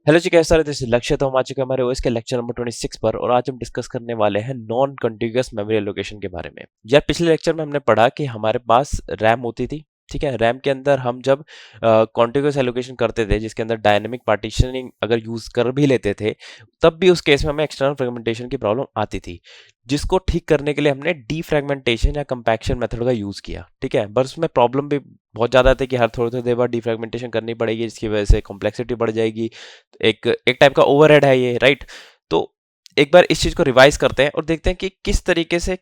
Hello जी, कैसा है? This is लक्ष्य। तो हम आ चुके हैं हमारे ओएस के लेक्चर नंबर 26 पर और आज हम डिस्कस करने वाले हैं नॉन कॉन्टिग्यूअस मेमोरी एलोकेशन के बारे में। यार पिछले लेक्चर में हमने पढ़ा कि हमारे पास रैम होती थी, ठीक है। रैम के अंदर हम जब कॉन्टिग्यूअस एलोकेशन करते थे जिसके अंदर डायनेमिक पार्टीशनिंग अगर यूज कर भी लेते थे, तब भी उस केस में हमें एक्सटर्नल फ्रेगमेंटेशन की प्रॉब्लम आती थी, जिसको ठीक करने के लिए हमने डीफ्रेगमेंटेशन या कंपैक्शन मेथड का यूज किया, ठीक है। बस उसमें प्रॉब्लम भी बहुत ज़्यादा थी कि हर थोड़ी थोड़ी देर बाद डीफ्रेगमेंटेशन करनी पड़ेगी, जिसकी वजह से कॉम्प्लेक्सिटी बढ़ जाएगी। एक एक टाइप का ओवरहेड है ये, राइट। तो एक बार इस चीज को रिवाइज करते हैं और देखते हैं कि किस तरीके से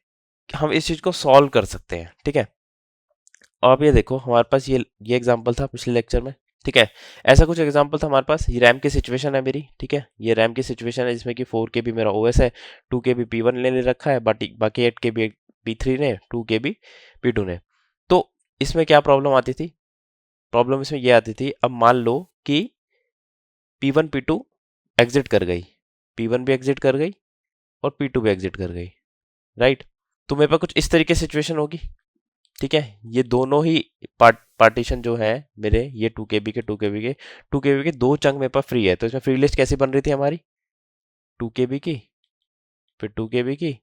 हम इस चीज को सॉल्व कर सकते हैं, ठीक है। अब ये देखो, हमारे पास ये एग्जांपल था पिछले लेक्चर में, ठीक है। ऐसा कुछ एग्जांपल था हमारे पास। ये रैम की सिचुएशन है मेरी, ठीक है। ये रैम की सिचुएशन है जिसमें कि 4 KB मेरा ओएस है, 2 KB P1 ले रखा है, बाकी 8 KB P3 ने, 2 KB P2 ने। तो इसमें क्या प्रॉब्लम आती थी? प्रॉब्लम इसमें ये आती थी, अब मान लो कि P1 P2 एग्जिट कर गई, P1 भी एग्जिट कर गई और P2 भी एग्जिट कर गई, राइट। तो मेरे पास कुछ इस तरीके से सिचुएशन होगी, ठीक है। ये दोनों ही पार्टीशन जो है मेरे, ये 2 KB के 2 KB के दो चंक मेरे पास फ्री है। तो इसमें फ्री लिस्ट कैसी बन रही थी हमारी? 2 KB की, फिर 2 KB की,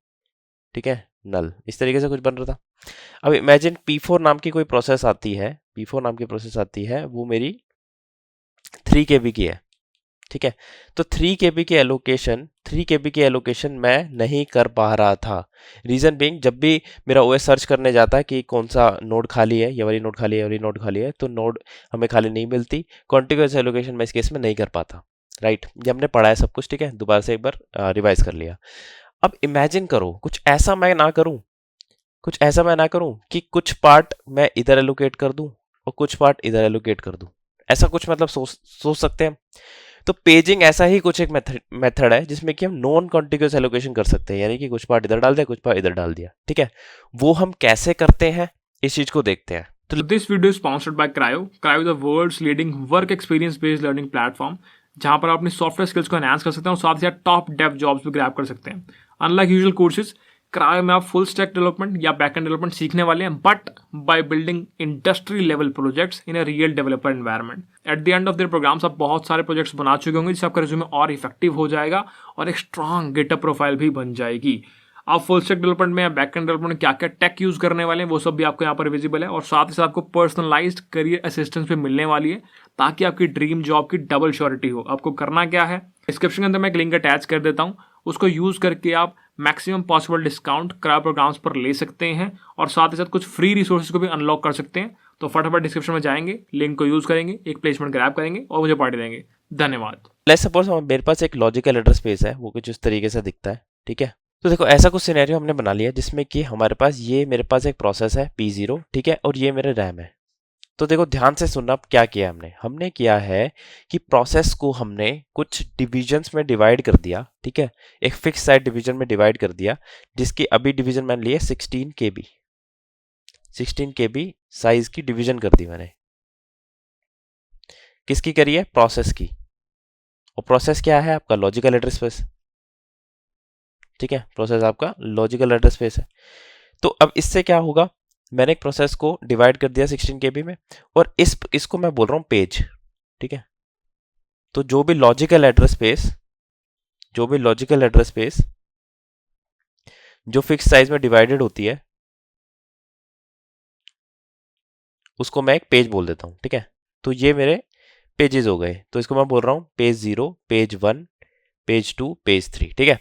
ठीक है, नल, इस तरीके से कुछ बन रहा था। अब इमेजिन P4 नाम की कोई प्रोसेस आती है, P4 नाम की प्रोसेस आती है, वो मेरी 3 KB की है, ठीक है। तो 3 KB की एलोकेशन मैं नहीं कर पा रहा था। रीजन बीइंग, जब भी मेरा ओएस सर्च करने जाता है कि कौन सा नोड खाली है, ये वाली नोड खाली है, ये वाली नोड खाली है, तो नोड हमें खाली नहीं मिलती। कॉन्टिग्यूअस एलोकेशन मैं इस केस में नहीं कर पाता, राइट। ये हमने पढ़ा है सब कुछ, ठीक है। दोबारा से एक बार रिवाइज कर लिया। अब इमेजिन करो, कुछ ऐसा मैं ना करूं कि कुछ पार्ट मैं इधर एलोकेट कर दूं और कुछ पार्ट इधर एलोकेट कर दूं। ऐसा कुछ मतलब सोच सकते हैं। तो पेजिंग ऐसा ही कुछ एक मेथड है जिसमें कि हम नॉन कॉन्टिग्यूअस एलोकेशन कर सकते हैं, यानी कि कुछ पार्ट इधर डाल दिया, कुछ पार्ट इधर डाल दिया, ठीक है। वो हम कैसे करते हैं, इस चीज को देखते हैं। So this video is sponsored by Cryo. Cryo is the world's leading work experience based learning platform, जहां पर आप अपनी सॉफ्टवेयर स्किल्स को एनहांस कर सकते हैं और साथ ही साथ टॉप डेव जॉब्स भी ग्रैब कर सकते हैं। अनलाइक यूजुअल कोर्सेज, क्रायो में आप फुल स्टैक डेवलपमेंट या बैकएंड डेवलपमेंट सीखने वाले हैं, but by building industry level projects in a real developer environment. At the end of their programs आप बहुत सारे प्रोजेक्ट्स बना चुके होंगे, जिससे आपका रिज्यूमे और इफेक्टिव हो जाएगा और एक स्ट्रॉन्ग गिटअप प्रोफाइल भी बन जाएगी। आप फुल स्टैक डेवलपमेंट में या बैकएंड डेवलपमेंट में क्या क्या टेक यूज करने वाले हैं वो सब भी आपको यहाँ पर विजिबल है, और साथ ही साथ आपको पर्सनलाइज्ड करियर असिस्टेंस भी मिलने वाली है, ताकि आपकी ड्रीम जॉब की डबल श्योरिटी हो। आपको करना क्या है, डिस्क्रिप्शन के अंदर मैं एक लिंक अटैच कर देता हूँ, उसको यूज करके आप maximum possible discount Crio programs पर ले सकते हैं और साथ ही साथ कुछ फ्री रिसोर्सेज को भी अनलॉक कर सकते हैं। तो फटाफट डिस्क्रिप्शन में जाएंगे, लिंक को यूज करेंगे, एक प्लेसमेंट ग्रैब करेंगे और मुझे पार्टी देंगे। धन्यवाद। लेट्स सपोज मेरे पास एक लॉजिकल एड्रेस स्पेस है, वो कुछ इस तरीके से दिखता है, ठीक है। तो देखो, ऐसा कुछ सिनेरियो हमने बना लिया जिसमें कि हमारे पास मेरे पास एक प्रोसेस है P0, ठीक है, और ये मेरे रैम है। तो देखो, ध्यान से सुनना, क्या किया हमने किया है कि प्रोसेस को हमने कुछ डिविजन्स में डिवाइड कर दिया, ठीक है। एक फिक्स साइज डिवीजन में डिवाइड कर दिया, जिसकी अभी डिवीजन मैंने लिए 16 KB। 16 KB साइज की डिवीजन कर दी मैंने। किसकी करी है? प्रोसेस की। और प्रोसेस क्या है? आपका लॉजिकल एड्रेस स्पेस, ठीक है। प्रोसेस आपका लॉजिकल एड्रेस स्पेस है। तो अब इससे क्या होगा, मैंने एक प्रोसेस को डिवाइड कर दिया 16 KB में, और इसको मैं बोल रहा हूं पेज, ठीक है। तो जो भी लॉजिकल एड्रेस स्पेस जो फिक्स साइज में डिवाइडेड होती है, उसको मैं एक पेज बोल देता हूं, ठीक है। तो ये मेरे पेजेस हो गए। तो इसको मैं बोल रहा हूं पेज 0, पेज 1, पेज 2, पेज 3, ठीक है।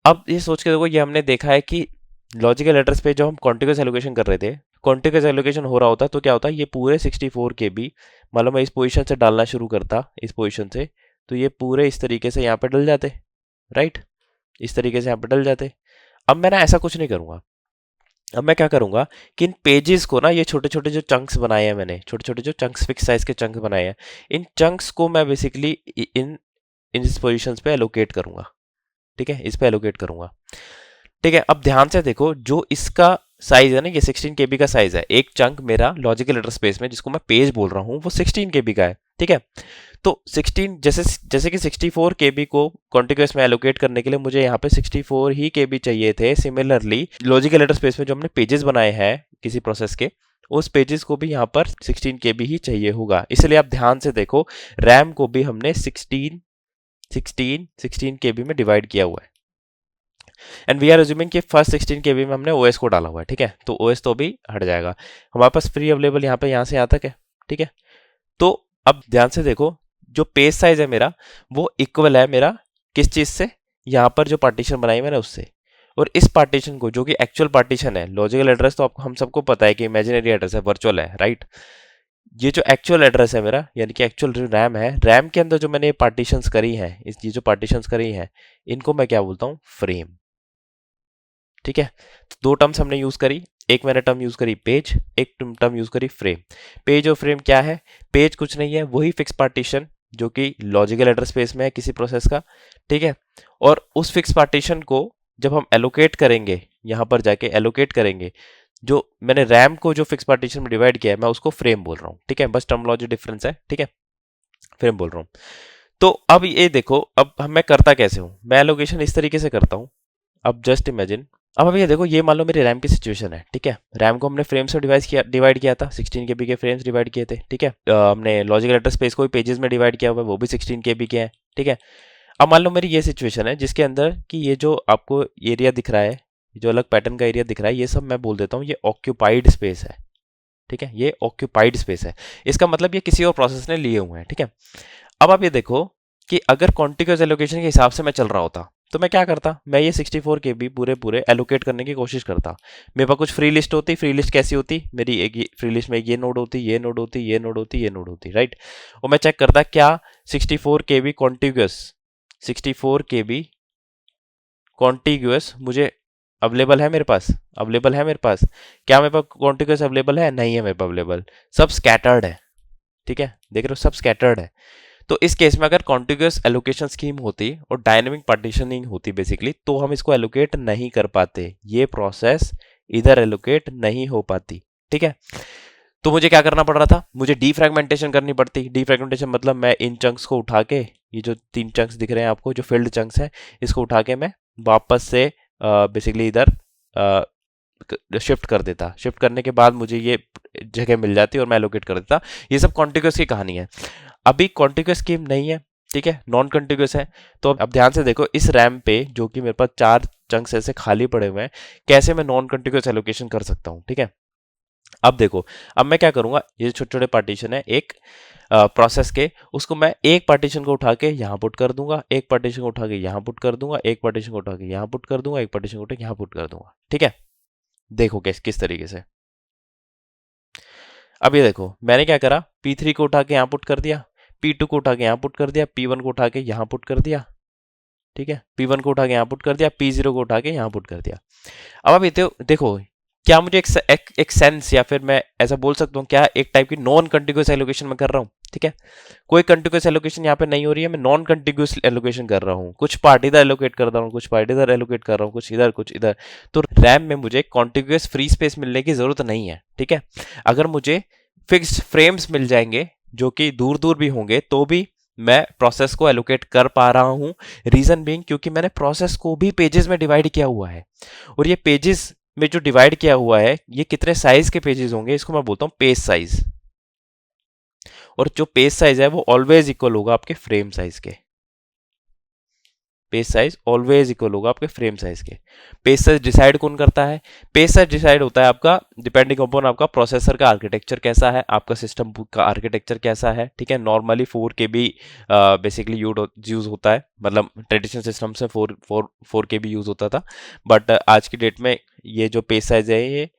अब ये सोच के देखो, ये हमने देखा है कि लॉजिकल एड्रेस पे जो हम कॉन्टिग्यूअस एलोकेशन कर रहे थे, कॉन्टिग्यूअस एलोकेशन हो रहा होता तो क्या होता, ये पूरे 64 KB, मान लो मैं इस पोजीशन से डालना शुरू करता, इस पोजीशन से, तो ये पूरे इस तरीके से यहाँ पे डल जाते, राइट। इस तरीके से यहाँ पे डल जाते। अब मैं ना ऐसा कुछ नहीं करूंगा। अब मैं क्या करूंगा कि इन पेजेस को ना, ये छोटे छोटे जो चंक्स बनाए हैं मैंने, छोटे छोटे जो चंक्स, फिक्स साइज के चंक्स बनाए हैं, इन चंक्स को मैं बेसिकली इन इस पोजिशन पे एलोकेट करूंगा, ठीक है। इस पे एलोकेट करूंगा, ठीक है। अब ध्यान से देखो, जो इसका साइज है ना, ये 16 KB का साइज है। एक चंक मेरा लॉजिकल एड्रेस स्पेस में, जिसको मैं पेज बोल रहा हूं, वो 16 KB का है, ठीक है। तो 16, जैसे कि 64 KB को कॉन्टिग्यूअस में एलोकेट करने के लिए मुझे यहाँ पे 64 ही KB चाहिए थे। सिमिलरली लॉजिकल एड्रेस स्पेस में जो हमने पेजेस बनाए हैं किसी प्रोसेस के, उस पेजेस को भी यहाँ पर 16 KB ही चाहिए होगा। इसलिए आप ध्यान से देखो, रैम को भी हमने 16 KB में डिवाइड किया हुआ है। एंड वी आर अज्यूमिंग कि फर्स्ट 16 KB में हमने OS को डाला हुआ है, ठीक है। तो OS तो भी हट जाएगा, हमारे पास फ्री अवेलेबल यहाँ पे यहाँ से यहाँ तक है, ठीक है। तो अब ध्यान से देखो, जो पेज साइज है मेरा वो इक्वल है मेरा किस चीज से, यहाँ पर जो पार्टीशन बनाई मैंने उससे। और इस पार्टीशन को, जो कि एक्चुअल पार्टीशन है, लॉजिकल एड्रेस तो आपको हम सबको पता है कि इमेजिनरी एड्रेस है, वर्चुअल है, राइट। ये जो एक्चुअल एड्रेस है मेरा, यानी कि एक्चुअल जो रैम है, रैम के अंदर जो मैंने पार्टीशंस करी हैं, ये जो पार्टीशंस करी हैं, इनको मैं क्या बोलता हूँ, फ्रेम, ठीक है। तो दो टर्म्स हमने यूज करी, एक मैंने टर्म यूज करी पेज, एक टर्म यूज करी फ्रेम। पेज और फ्रेम क्या है? पेज कुछ नहीं है, वही फिक्स पार्टीशन जो कि लॉजिकल एड्रेस स्पेस में है किसी प्रोसेस का, ठीक है। और उस फिक्स पार्टीशन को जब हम एलोकेट करेंगे, यहां पर जाके एलोकेट करेंगे, जो मैंने रैम को जो फिक्स पार्टीशन में डिवाइड किया है, मैं उसको फ्रेम बोल रहा हूँ, ठीक है। बस टर्मिनोलॉजी डिफरेंस है, ठीक है, फ्रेम बोल रहा हूँ। तो अब ये देखो, अब मैं करता कैसे हूँ, मैं एलोकेशन इस तरीके से करता हूँ। अब जस्ट इमेजिन, अब ये देखो, ये मान लो मेरी रैम की सिचुएशन है, ठीक है। रैम को हमने फ्रेम से डिवाइड किया था, 16 KB के फ्रेम्स डिवाइड किए थे, ठीक है। हमने लॉजिकल एड्रेस स्पेस को भी पेजेस में डिवाइड किया हुआ है, वो भी 16 KB के हैं, ठीक है। अब मान लो मेरी ये सिचुएशन है जिसके अंदर कि ये जो आपको एरिया दिख रहा है, जो अलग पैटर्न का एरिया दिख रहा है, ये सब मैं बोल देता हूँ ये ऑक्यूपाइड स्पेस है, ठीक है। ये ऑक्यूपाइड स्पेस है, इसका मतलब ये किसी और प्रोसेस ने लिए हुए हैं, ठीक है। अब आप ये देखो कि अगर कॉन्टिग्यूअस एलोकेशन के हिसाब से मैं चल रहा होता तो मैं क्या करता, मैं ये 64 KB पूरे पूरे एलोकेट करने की कोशिश करता। मेरे पास कुछ फ्री लिस्ट होती, फ्री लिस्ट कैसी होती, मेरी एक फ्री लिस्ट में ये नोड होती, ये नोड होती, ये नोड होती, ये नोड होती, राइट। और मैं चेक करता क्या 64 KB कॉन्टिग्यूअस, 64 KB कॉन्टिग्यूअस मुझे अवेलेबल है मेरे पास, अवेलेबल है मेरे पास। क्या मेरे पास कॉन्टिग्यूअस अवेलेबल है? नहीं है मेरे पास अवेलेबल, सब स्कैटर्ड है, ठीक है, देख रहे हो, सब स्कैटर्ड है। तो इस केस में अगर कॉन्टिग्यूअस एलोकेशन स्कीम होती और डायनेमिक पार्टीशनिंग होती बेसिकली, तो हम इसको एलोकेट नहीं कर पाते, ये प्रोसेस इधर एलोकेट नहीं हो पाती, ठीक है। तो मुझे क्या करना पड़ रहा था, मुझे डीफ्रैगमेंटेशन करनी पड़ती। डीफ्रैगमेंटेशन मतलब मैं इन चंक्स को उठा के, ये जो 3 चंक्स दिख रहे हैं आपको, जो फिल्ड चंक्स हैं, इसको उठा के मैं वापस से बेसिकली इधर शिफ्ट कर देता। शिफ्ट करने के बाद मुझे ये जगह मिल जाती और मैं एलोकेट कर देता। ये सब कॉन्टिग्यूअस की कहानी है। अभी कॉन्टिग्यूअस स्कीम नहीं है, ठीक है, नॉन कॉन्टिग्यूअस है। तो अब ध्यान से देखो, इस रैम पे जो कि मेरे पास 4 चंक्स ऐसे खाली पड़े हुए हैं, कैसे मैं नॉन कॉन्टिग्यूअस एलोकेशन कर सकता हूँ, ठीक है। अब देखो, अब मैं क्या करूंगा, ये छोटे छोटे पार्टीशन है एक प्रोसेस के, उसको मैं एक पार्टीशन को उठा के यहाँ पुट कर दूंगा, एक पार्टीशन को उठा के यहाँ पुट कर दूंगा, एक पार्टीशन को उठा के यहाँ पुट कर दूंगा, एक पार्टीशन को उठा के यहाँ पुट कर दूंगा, ठीक है। देखो किस तरीके से। अब ये देखो, मैंने क्या करा, P3 को उठा के यहाँ पुट कर दिया, P2 को उठा के यहाँ पुट कर दिया, P1 को उठा के यहाँ पुट कर दिया, ठीक है। P1 को उठा के यहाँ पुट कर दिया, P0 को उठा के यहाँ पुट कर दिया। अब आप ये देखो, क्या मुझे एक सेंस, या फिर मैं ऐसा बोल सकता हूँ, क्या एक टाइप की नॉन कंटिग्यूअस एलोकेशन में कर रहा हूँ, ठीक है। कोई कंटिग्यूअस एलोकेशन यहाँ पे नहीं हो रही है, मैं नॉन कंटिग्यूअस एलोकेशन कर रहा हूँ। कुछ पार्ट इधर एलोकेट कर रहा हूँ, कुछ पार्ट इधर एलोकेट कर रहा हूँ, कुछ इधर कुछ इधर। तो रैम में मुझे कॉन्टिग्यूअस फ्री स्पेस मिलने की जरूरत नहीं है, ठीक है। अगर मुझे फिक्स्ड फ्रेम्स मिल जाएंगे जो कि दूर दूर भी होंगे, तो भी मैं प्रोसेस को एलोकेट कर पा रहा हूं। रीजन बीइंग, क्योंकि मैंने प्रोसेस को भी पेजेस में डिवाइड किया हुआ है। और ये पेजेस में जो डिवाइड किया हुआ है, ये कितने साइज के पेजेस होंगे, इसको मैं बोलता हूं पेज साइज। और जो पेज साइज है वो ऑलवेज इक्वल होगा आपके फ्रेम साइज के। पेज साइज ऑलवेज इक्वल होगा आपके फ्रेम साइज के। पेज साइज डिसाइड कौन करता है? पेज साइज डिसाइड होता है आपका डिपेंडिंग अपॉन आपका प्रोसेसर का आर्किटेक्चर कैसा है, आपका सिस्टम का आर्किटेक्चर कैसा है, ठीक है। नॉर्मली 4 KB बेसिकली यूज होता है, मतलब ट्रेडिशनल सिस्टम से 4 KB यूज होता था। बट आज की डेट में ये जो पेज साइज है,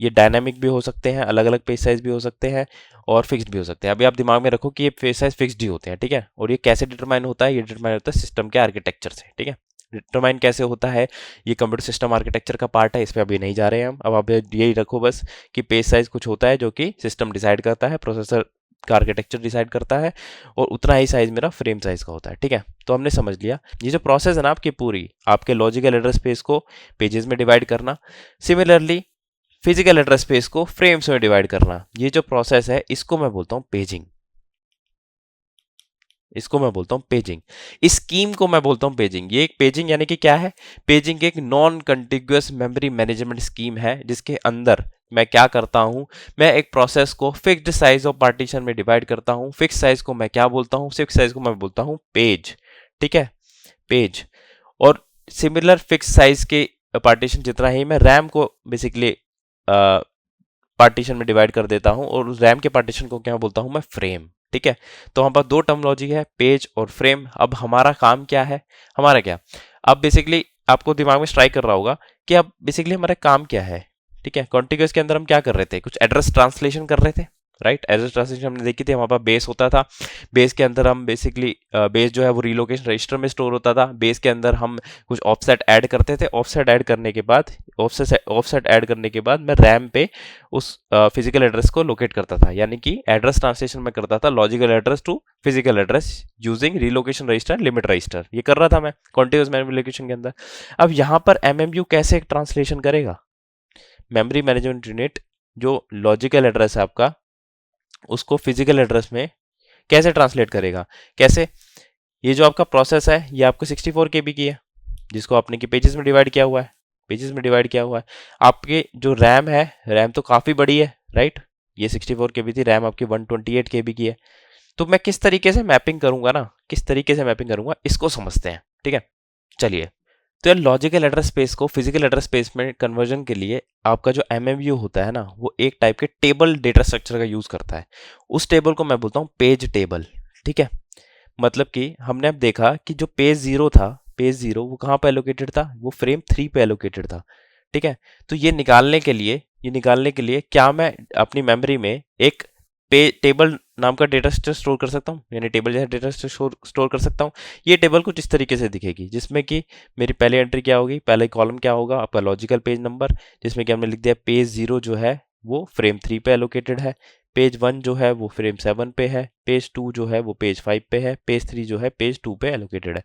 ये डायनामिक भी हो सकते हैं, अलग अलग पेज साइज भी हो सकते हैं, और फिक्स्ड भी हो सकते हैं। अभी आप दिमाग में रखो कि ये पेज साइज फिक्स्ड ही होते हैं, ठीक है। और ये कैसे डिटरमाइन होता है? ये डिटरमाइन होता है सिस्टम के आर्किटेक्चर से, ठीक है। डिटरमाइन कैसे होता है? ये कंप्यूटर सिस्टम आर्किटेक्चर का पार्ट है, इस पर अभी नहीं जा रहे हैं हम। अब आप यही रखो बस कि पेज साइज कुछ होता है जो कि सिस्टम डिसाइड करता है, प्रोसेसर का आर्किटेक्चर डिसाइड करता है, और उतना ही साइज मेरा फ्रेम साइज का होता है, ठीक है। तो हमने समझ लिया ये जो प्रोसेस है ना आपकी पूरी, आपके लॉजिकल एड्रेस स्पेस को पेजेस में डिवाइड करना, सिमिलरली फिजिकल एड्रेस स्पेस को फ्रेम्स में डिवाइड करना, ये जो प्रोसेस है इसको मैं बोलता हूं पेजिंग। इसको मैं बोलता हूं पेजिंग। इस स्कीम को मैं बोलता हूं पेजिंग। ये एक पेजिंग यानी कि क्या है? पेजिंग एक नॉन कंटिग्यूअस मेमोरी मैनेजमेंट स्कीम है जिसके अंदर मैं क्या करता हूँ, मैं एक प्रोसेस को फिक्स्ड साइज ऑफ पार्टीशन में डिवाइड करता हूँ। फिक्स साइज को मैं क्या बोलता हूँ, फिक्स साइज को मैं बोलता हूँ पेज, ठीक है, पेज। और सिमिलर फिक्स साइज के पार्टीशन जितना ही मैं रैम को बेसिकली पार्टीशन में डिवाइड कर देता हूँ, और उस रैम के पार्टीशन को क्या बोलता हूँ मैं, फ्रेम, ठीक है। तो हमारे पास दो टर्मिनोलॉजी है, पेज और फ्रेम। अब हमारा काम क्या है, हमारा क्या, अब बेसिकली आपको दिमाग में स्ट्राइक कर रहा होगा कि अब बेसिकली हमारा काम क्या है, ठीक है। कॉन्टिग्यूअस के अंदर हम क्या कर रहे थे, कुछ एड्रेस ट्रांसलेशन कर रहे थे, राइट। एड्रेस ट्रांसलेशन हमने देखी थी, हमारे पास बेस होता था, बेस के अंदर हम बेसिकली बेस जो है वो रीलोकेशन रजिस्टर में स्टोर होता था। बेस के अंदर हम कुछ ऑफसेट ऐड करते थे, ऑफसेट ऐड करने के बाद मैं रैम पे उस फिजिकल एड्रेस को लोकेट करता था, यानी कि एड्रेस ट्रांसलेशन में करता था, logical address to physical address using relocation register, limit register, ये कर रहा था मैं कॉन्टिग्यूअस मेमोरी लोकेशन के अंदर। अब यहाँ पर एमएमयू कैसे ट्रांसलेशन करेगा, मेमोरी मैनेजमेंट यूनिट जो लॉजिकल एड्रेस है आपका, उसको फिजिकल एड्रेस में कैसे ट्रांसलेट करेगा, कैसे। ये जो आपका प्रोसेस है ये आपको 64 KB की है, जिसको आपने की पेजेस में डिवाइड किया हुआ है, पेजेस में डिवाइड किया हुआ है। आपके जो रैम है, रैम तो काफ़ी बड़ी है, राइट। ये 64 KB थी, रैम आपकी 128 KB की है। तो मैं किस तरीके से मैपिंग करूंगा ना, किस तरीके से मैपिंग करूंगा, इसको समझते हैं, ठीक है। चलिए, तो यार लॉजिकल एड्रेस स्पेस को फिजिकल एड्रेस स्पेस में कन्वर्जन के लिए आपका जो एमएमयू होता है ना, वो एक टाइप के टेबल डेटा स्ट्रक्चर का यूज करता है। उस टेबल को मैं बोलता हूँ पेज टेबल, ठीक है। मतलब कि हमने अब देखा कि जो पेज जीरो था, पेज जीरो वो कहाँ पे एलोकेटेड था, वो फ्रेम 3 पे एलोकेटेड था, ठीक है। तो ये निकालने के लिए क्या मैं अपनी मेमोरी में एक टेबल नाम का डेटा स्ट्रक्चर स्टोर कर सकता हूँ, यानी टेबल जैसा डेटा स्ट्रक्चर स्टोर कर सकता हूँ। ये टेबल कुछ इस तरीके से दिखेगी, जिसमें कि मेरी पहली एंट्री क्या होगी, पहले कॉलम क्या होगा आपका लॉजिकल पेज नंबर, जिसमें कि हमने लिख दिया पेज जीरो जो है वो फ्रेम 3 पे एलोकेटेड है, पेज 1 जो है वो फ्रेम 7 पे है, पेज 2 जो है वो पेज 5 पे है, पेज 3 जो है पेज 2 पे एलोकेटेड है,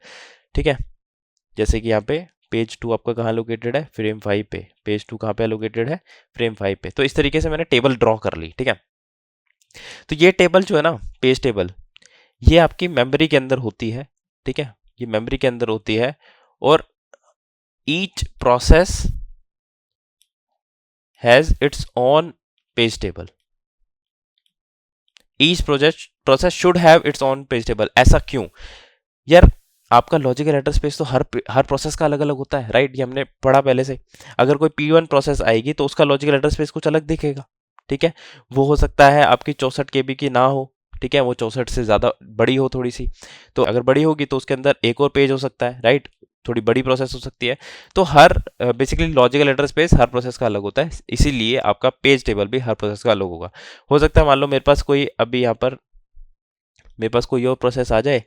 ठीक है। जैसे कि यहाँ पे पेज 2 आपका कहाँ लोकेटेड है, फ्रेम 5 पे, पेज 2 कहाँ पे लोकेटेड है, फ्रेम 5 पे। तो इस तरीके से मैंने टेबल ड्रॉ कर ली, ठीक है। तो ये टेबल जो है ना, पेज टेबल, ये आपकी मेमोरी के अंदर होती है, ठीक है। ये मेमोरी के अंदर होती है, और each process has its own page table, each process should have its own page table. ऐसा क्यों यार, आपका लॉजिकल एड्रेस स्पेस तो हर प्रोसेस का अलग अलग होता है, राइट। ये हमने पढ़ा पहले से। अगर कोई P1 प्रोसेस आएगी तो उसका लॉजिकल एड्रेस स्पेस कुछ अलग दिखेगा, ठीक है। वो हो सकता है आपकी 64 KB की ना हो, ठीक है, वो 64 से ज़्यादा बड़ी हो थोड़ी सी। तो अगर बड़ी होगी तो उसके अंदर एक और पेज हो सकता है, राइट, थोड़ी बड़ी प्रोसेस हो सकती है। तो हर बेसिकली लॉजिकल एड्रेस स्पेस हर प्रोसेस का अलग होता है, इसीलिए आपका पेज टेबल भी हर प्रोसेस का अलग होगा। हो सकता है मान लो मेरे पास कोई अभी यहाँ पर मेरे पास कोई और प्रोसेस आ जाए,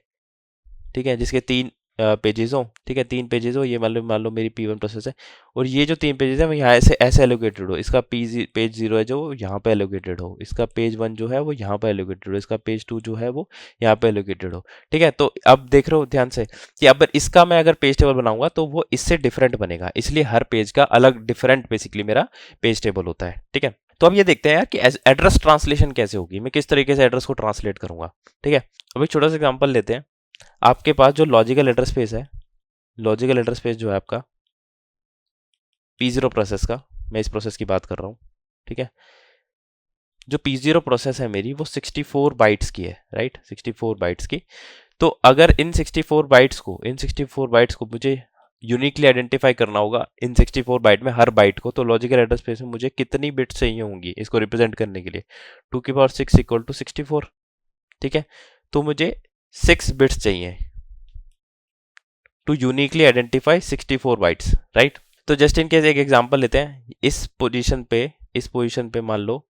ठीक है, जिसके 3 पेजेस हो, ठीक है, 3 पेजेस हो। ये मान लो मेरी P1 प्रोसेस है, और ये जो 3 पेजेस है वो यहाँ ऐसे ऐसे एलोकेटेड हो। इसका पेज 0 है जो यहाँ पे एलोकेटेड हो, इसका पेज 1 जो है वो यहाँ पे एलोकेटेड हो, इसका पेज 2 जो है वो यहाँ पे एलोकेटेड हो, ठीक है। तो अब देख रहे हो ध्यान से कि अब इसका मैं अगर पेज टेबल बनाऊंगा तो वो इससे डिफरेंट बनेगा, इसलिए हर पेज का अलग डिफरेंट बेसिकली मेरा पेज टेबल होता है, ठीक है। तो अब ये देखते हैं यार कि एड्रेस ट्रांसलेशन कैसे होगी, मैं किस तरीके से एड्रेस को ट्रांसलेट करूंगा, ठीक है। अब एक छोटा सा एग्जांपल लेते हैं। आपके पास जो लॉजिकल एड्रेस स्पेस है, लॉजिकल एड्रेस स्पेस जो है आपका P0 प्रोसेस का, मैं इस प्रोसेस की बात कर रहा हूँ, ठीक है। जो P0 प्रोसेस है मेरी वो 64 बाइट्स की है, राइट, 64 बाइट्स की। तो अगर इन 64 बाइट्स को मुझे यूनिकली आइडेंटिफाई करना होगा इन 64 बाइट में हर बाइट को, तो लॉजिकल एड्रेस स्पेस में मुझे कितनी बिट्स चाहिए होंगी इसको रिप्रेजेंट करने के लिए, 2 की पावर 6 इक्वल टू 64, ठीक है। तो मुझे 6 बिट्स चाहिए to uniquely identify 64 bytes, right. तो जस्ट इन केस एक एग्जांपल लेते हैं। इस पोजीशन पे मान लो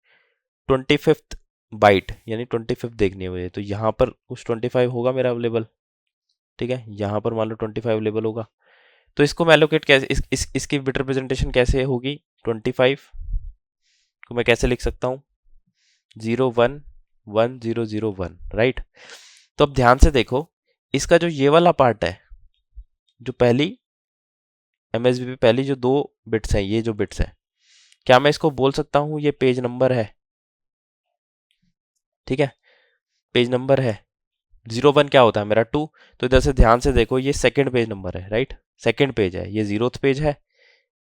25th बाइट, यानी 25th देखनी है मुझे, तो यहाँ पर कुछ 25 होगा मेरा अवेलेबल, ठीक है। यहाँ पर मान लो 25 अवेलेबल होगा। तो इसको मैं एलोकेट कैसे, इसकी बिट रिप्रेजेंटेशन कैसे होगी, 25 को मैं कैसे लिख सकता हूँ, 011001, राइट। तो अब ध्यान से देखो, इसका जो ये वाला पार्ट है, जो पहली MSB पे पहली जो 2 बिट्स हैं, ये जो बिट्स हैं, क्या मैं इसको बोल सकता हूँ ये पेज नंबर है, ठीक है, पेज नंबर है। 01 क्या होता है मेरा 2, तो इधर से ध्यान से देखो ये सेकंड पेज नंबर है, राइट, सेकंड पेज है, ये 0th पेज है,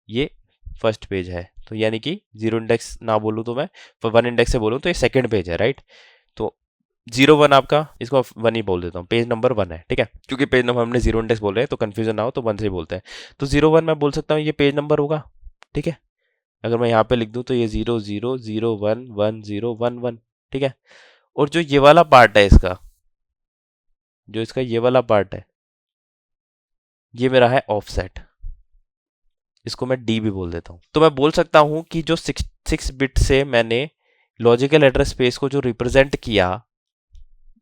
ये फर्स्ट पेज है, तो यानी कि 0 इंडेक्स ना बोलूँ तो मैं 1 इंडेक्स से बोलूँ तो ये सेकंड पेज है, राइट। तो 0 1 आपका, इसको 1 ही बोल देता हूँ, पेज नंबर 1 है, ठीक है, क्योंकि पेज नंबर हमने 0 इंडेक्स बोल रहे हैं तो कंफ्यूजन ना हो तो 1 से ही बोलते हैं। तो 0 1 मैं बोल सकता हूँ ये पेज नंबर होगा, ठीक है। अगर मैं यहाँ पे लिख दूँ तो ये 0 0 0 1 1 0 1 1, ठीक है। और जो ये वाला पार्ट है इसका, जो इसका ये वाला पार्ट है, ये मेरा है ऑफसेट, इसको मैं डी भी बोल देता हूँ। तो मैं बोल सकता हूँ कि जो 6 बिट से मैंने लॉजिकल एड्रेस स्पेस को जो रिप्रेजेंट किया,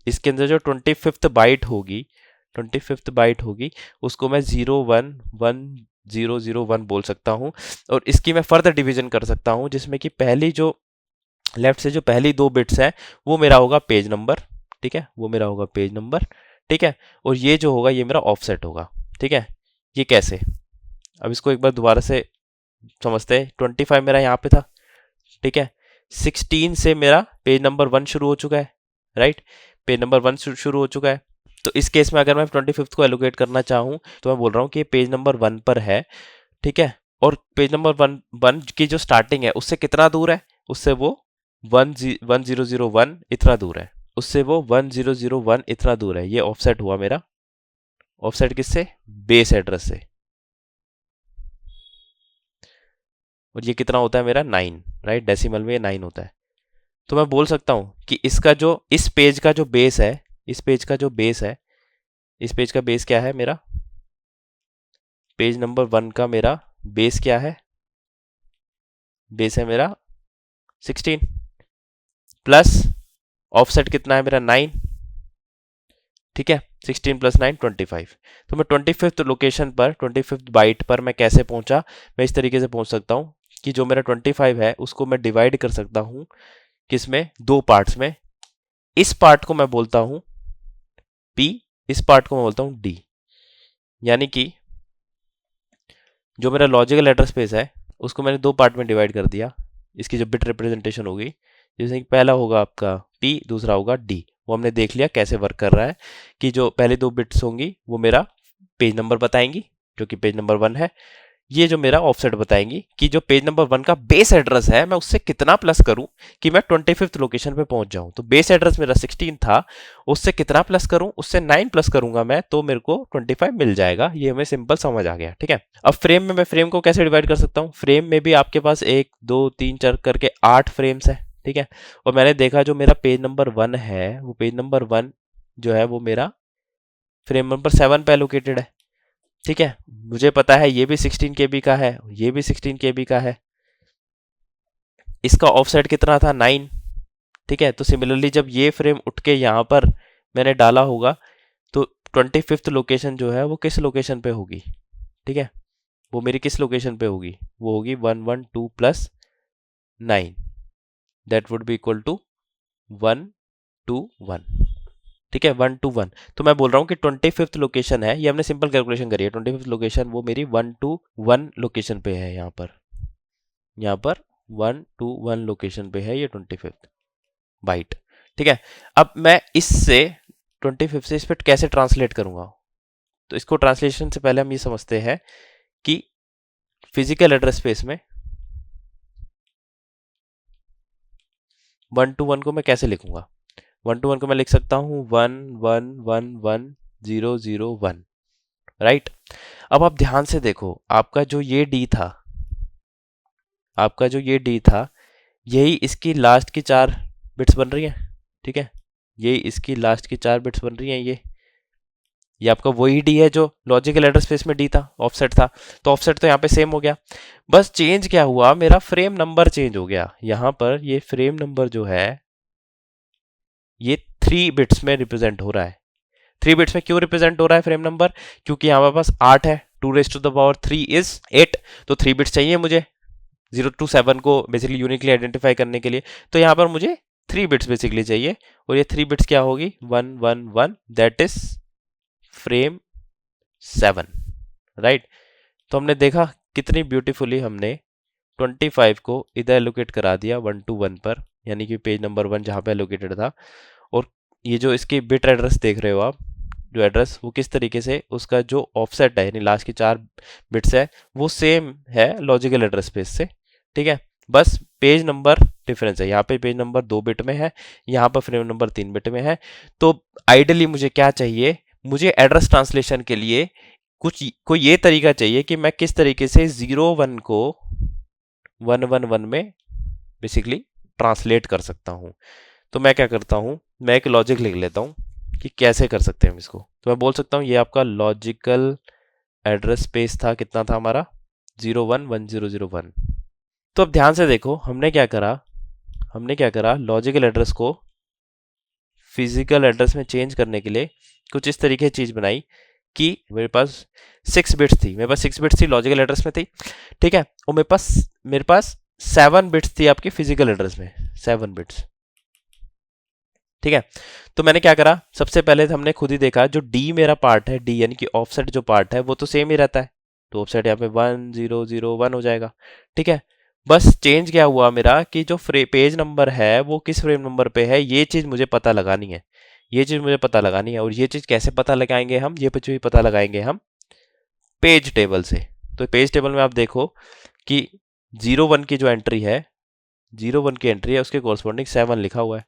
इसके अंदर जो 25th बाइट होगी, 25th बाइट होगी, उसको मैं 0 1 1 0 0 1 बोल सकता हूँ। और इसकी मैं फर्दर डिवीजन कर सकता हूँ, जिसमें कि पहली जो लेफ्ट से जो पहली 2 बिट्स हैं वो मेरा होगा पेज नंबर, ठीक है, वो मेरा होगा पेज नंबर, ठीक है। और ये जो होगा ये मेरा ऑफसेट होगा, ठीक है। ये कैसे, अब इसको एक बार दोबारा से समझते हैं। 25 मेरा यहाँ पे था, ठीक है। 16 से मेरा पेज नंबर 1 शुरू हो चुका है, राइट, पेज नंबर 1 शुरू हो चुका है। तो इस केस में अगर मैं 25th को एलोकेट करना चाहूँ तो मैं बोल रहा हूँ कि ये पेज नंबर 1 पर है, ठीक है। और पेज नंबर 1 की जो स्टार्टिंग है उससे कितना दूर है, उससे वो 1001 इतना दूर है, उससे वो 1001 इतना दूर है। ये ऑफसेट हुआ मेरा, ऑफसेट किससे, बेस एड्रेस से। और ये कितना होता है मेरा 9, राइट, डेसिमल में ये 9 होता है। तो मैं बोल सकता हूँ कि इसका जो इस पेज का जो बेस है, इस पेज का जो बेस है, इस पेज का बेस क्या है मेरा, पेज नंबर 1 का मेरा बेस क्या है, बेस है मेरा 16 प्लस ऑफसेट कितना है मेरा 9, ठीक है। 16 प्लस 9 25। तो मैं 25th लोकेशन पर, 25th बाइट पर मैं कैसे पहुंचा, मैं इस तरीके से पहुंच सकता हूं कि जो मेरा 25 है उसको मैं डिवाइड कर सकता हूं किसमें, 2 पार्ट्स में। इस पार्ट को मैं बोलता हूं P, इस पार्ट को मैं बोलता हूं D। यानी कि जो मेरा लॉजिकल एड्रेस स्पेस है उसको मैंने 2 पार्ट में डिवाइड कर दिया। इसकी जो बिट रिप्रेजेंटेशन होगी, जैसे कि पहला होगा आपका P, दूसरा होगा D। वो हमने देख लिया कैसे वर्क कर रहा है, कि जो पहले 2 बिट्स होंगी वो मेरा पेज नंबर बताएंगी, जो कि पेज नंबर 1 है। ये जो मेरा ऑफसेट बताएंगी कि जो पेज नंबर 1 का बेस एड्रेस है मैं उससे कितना प्लस करूं कि मैं 25th लोकेशन पे पहुंच जाऊं। तो बेस एड्रेस मेरा 16 था, उससे कितना प्लस करूं, उससे 9 प्लस करूंगा मैं, तो मेरे को 25 मिल जाएगा। ये हमें सिंपल समझ आ गया, ठीक है। अब फ्रेम में मैं फ्रेम को कैसे डिवाइड कर सकता हूं, फ्रेम में भी आपके पास 1 2 3 4 करके 8 फ्रेम्स है, ठीक है। और मैंने देखा जो मेरा पेज नंबर 1 है वो पेज नंबर 1 जो है वो मेरा फ्रेम नंबर 7 पे एलोकेटेड है, ठीक है। मुझे पता है ये भी 16 KB का है, ये भी 16 KB का है, इसका ऑफसेट कितना था 9, ठीक है। तो सिमिलरली जब ये फ्रेम उठ के यहाँ पर मैंने डाला होगा तो 25th लोकेशन जो है वो किस लोकेशन पे होगी, ठीक है, वो मेरी किस लोकेशन पे होगी, वो होगी 112 plus 9, that would be equal to 121, ठीक है, 121। तो मैं बोल रहा हूँ कि 25th लोकेशन है, ये हमने सिंपल कैलकुलेशन करी है, 25th लोकेशन वो मेरी 121 लोकेशन पे है, यहाँ पर 121 लोकेशन पे है ये 25th बाइट, ठीक है। अब मैं इससे 25th से इस पे कैसे ट्रांसलेट करूंगा, तो इसको ट्रांसलेशन से पहले हम ये समझते हैं कि फिजिकल एड्रेस स्पेस में 121 को मैं कैसे लिखूंगा। 121 को मैं लिख सकता हूँ 1111001, राइट। अब आप ध्यान से देखो, आपका जो ये डी था, आपका जो ये डी था, यही इसकी लास्ट की 4 बिट्स बन रही हैं, ठीक है। यही इसकी लास्ट की 4 बिट्स बन रही हैं। ये आपका वही डी है जो लॉजिकल एड्रेस स्पेस में डी था, ऑफसेट था। तो ऑफसेट तो यहाँ पे सेम हो गया, बस चेंज क्या हुआ, मेरा फ्रेम नंबर चेंज हो गया। यहाँ पर ये फ्रेम नंबर जो है ये 3 बिट्स में रिप्रेजेंट हो रहा है। 3 बिट्स में क्यों रिप्रेजेंट हो रहा है फ्रेम नंबर, क्योंकि यहाँ पास 8 है, 2⁻3 इज 8, तो 3 बिट्स चाहिए मुझे 0 to 7 को बेसिकली यूनिकली आइडेंटिफाई करने के लिए। तो यहाँ पर मुझे 3 बिट्स बेसिकली चाहिए, और ये 3 बिट्स क्या होगी 111, दैट इज फ्रेम 7, राइट। तो हमने देखा कितनी ब्यूटीफुली हमने 25 को इधर एलोकेट करा दिया 121 पर, यानी कि पेज नंबर 1 जहाँ पे एलोकेटेड था। और ये जो इसकी बिट एड्रेस देख रहे हो आप, जो एड्रेस वो किस तरीके से उसका जो ऑफसेट है यानी लास्ट की 4 बिट्स है वो सेम है लॉजिकल एड्रेस स्पेस से, ठीक है। बस पेज नंबर डिफरेंस है, यहाँ पे पेज नंबर 2 बिट में है, यहाँ पर फ्रेम नंबर 3 बिट में है। तो आइडियली मुझे क्या चाहिए, मुझे एड्रेस ट्रांसलेशन के लिए कोई ये तरीका चाहिए कि मैं किस तरीके से 01 को 111 में बेसिकली ट्रांसलेट कर सकता हूँ। तो मैं क्या करता हूँ, मैं एक लॉजिक लिख लेता हूँ कि कैसे कर सकते हैं हम इसको। तो मैं बोल सकता हूँ ये आपका लॉजिकल एड्रेस स्पेस था, कितना था हमारा 011001। तो अब ध्यान से देखो हमने क्या करा लॉजिकल एड्रेस को फिजिकल एड्रेस में चेंज करने के लिए कुछ इस तरीके की चीज बनाई कि मेरे पास 6 बिट्स थी लॉजिकल एड्रेस में थी, ठीक है। और मेरे पास 7 बिट्स थी आपकी फिजिकल एड्रेस में, 7 बिट्स, ठीक है। तो मैंने क्या करा, सबसे पहले हमने खुद ही देखा जो डी मेरा पार्ट है, डी यानी कि ऑफसेट जो पार्ट है वो तो सेम ही रहता है, तो ऑफसेट यहाँ पे 1001 हो जाएगा, ठीक है। बस चेंज क्या हुआ मेरा कि जो पेज नंबर है वो किस फ्रेम नंबर पे है, ये चीज मुझे पता लगानी है, और ये चीज कैसे पता लगाएंगे हम, ये भी पता लगाएंगे हम पेज टेबल से। तो पेज टेबल में आप देखो कि 01 की जो एंट्री है, 01 की एंट्री है उसके कोरस्पॉन्डिंग 7 लिखा हुआ है।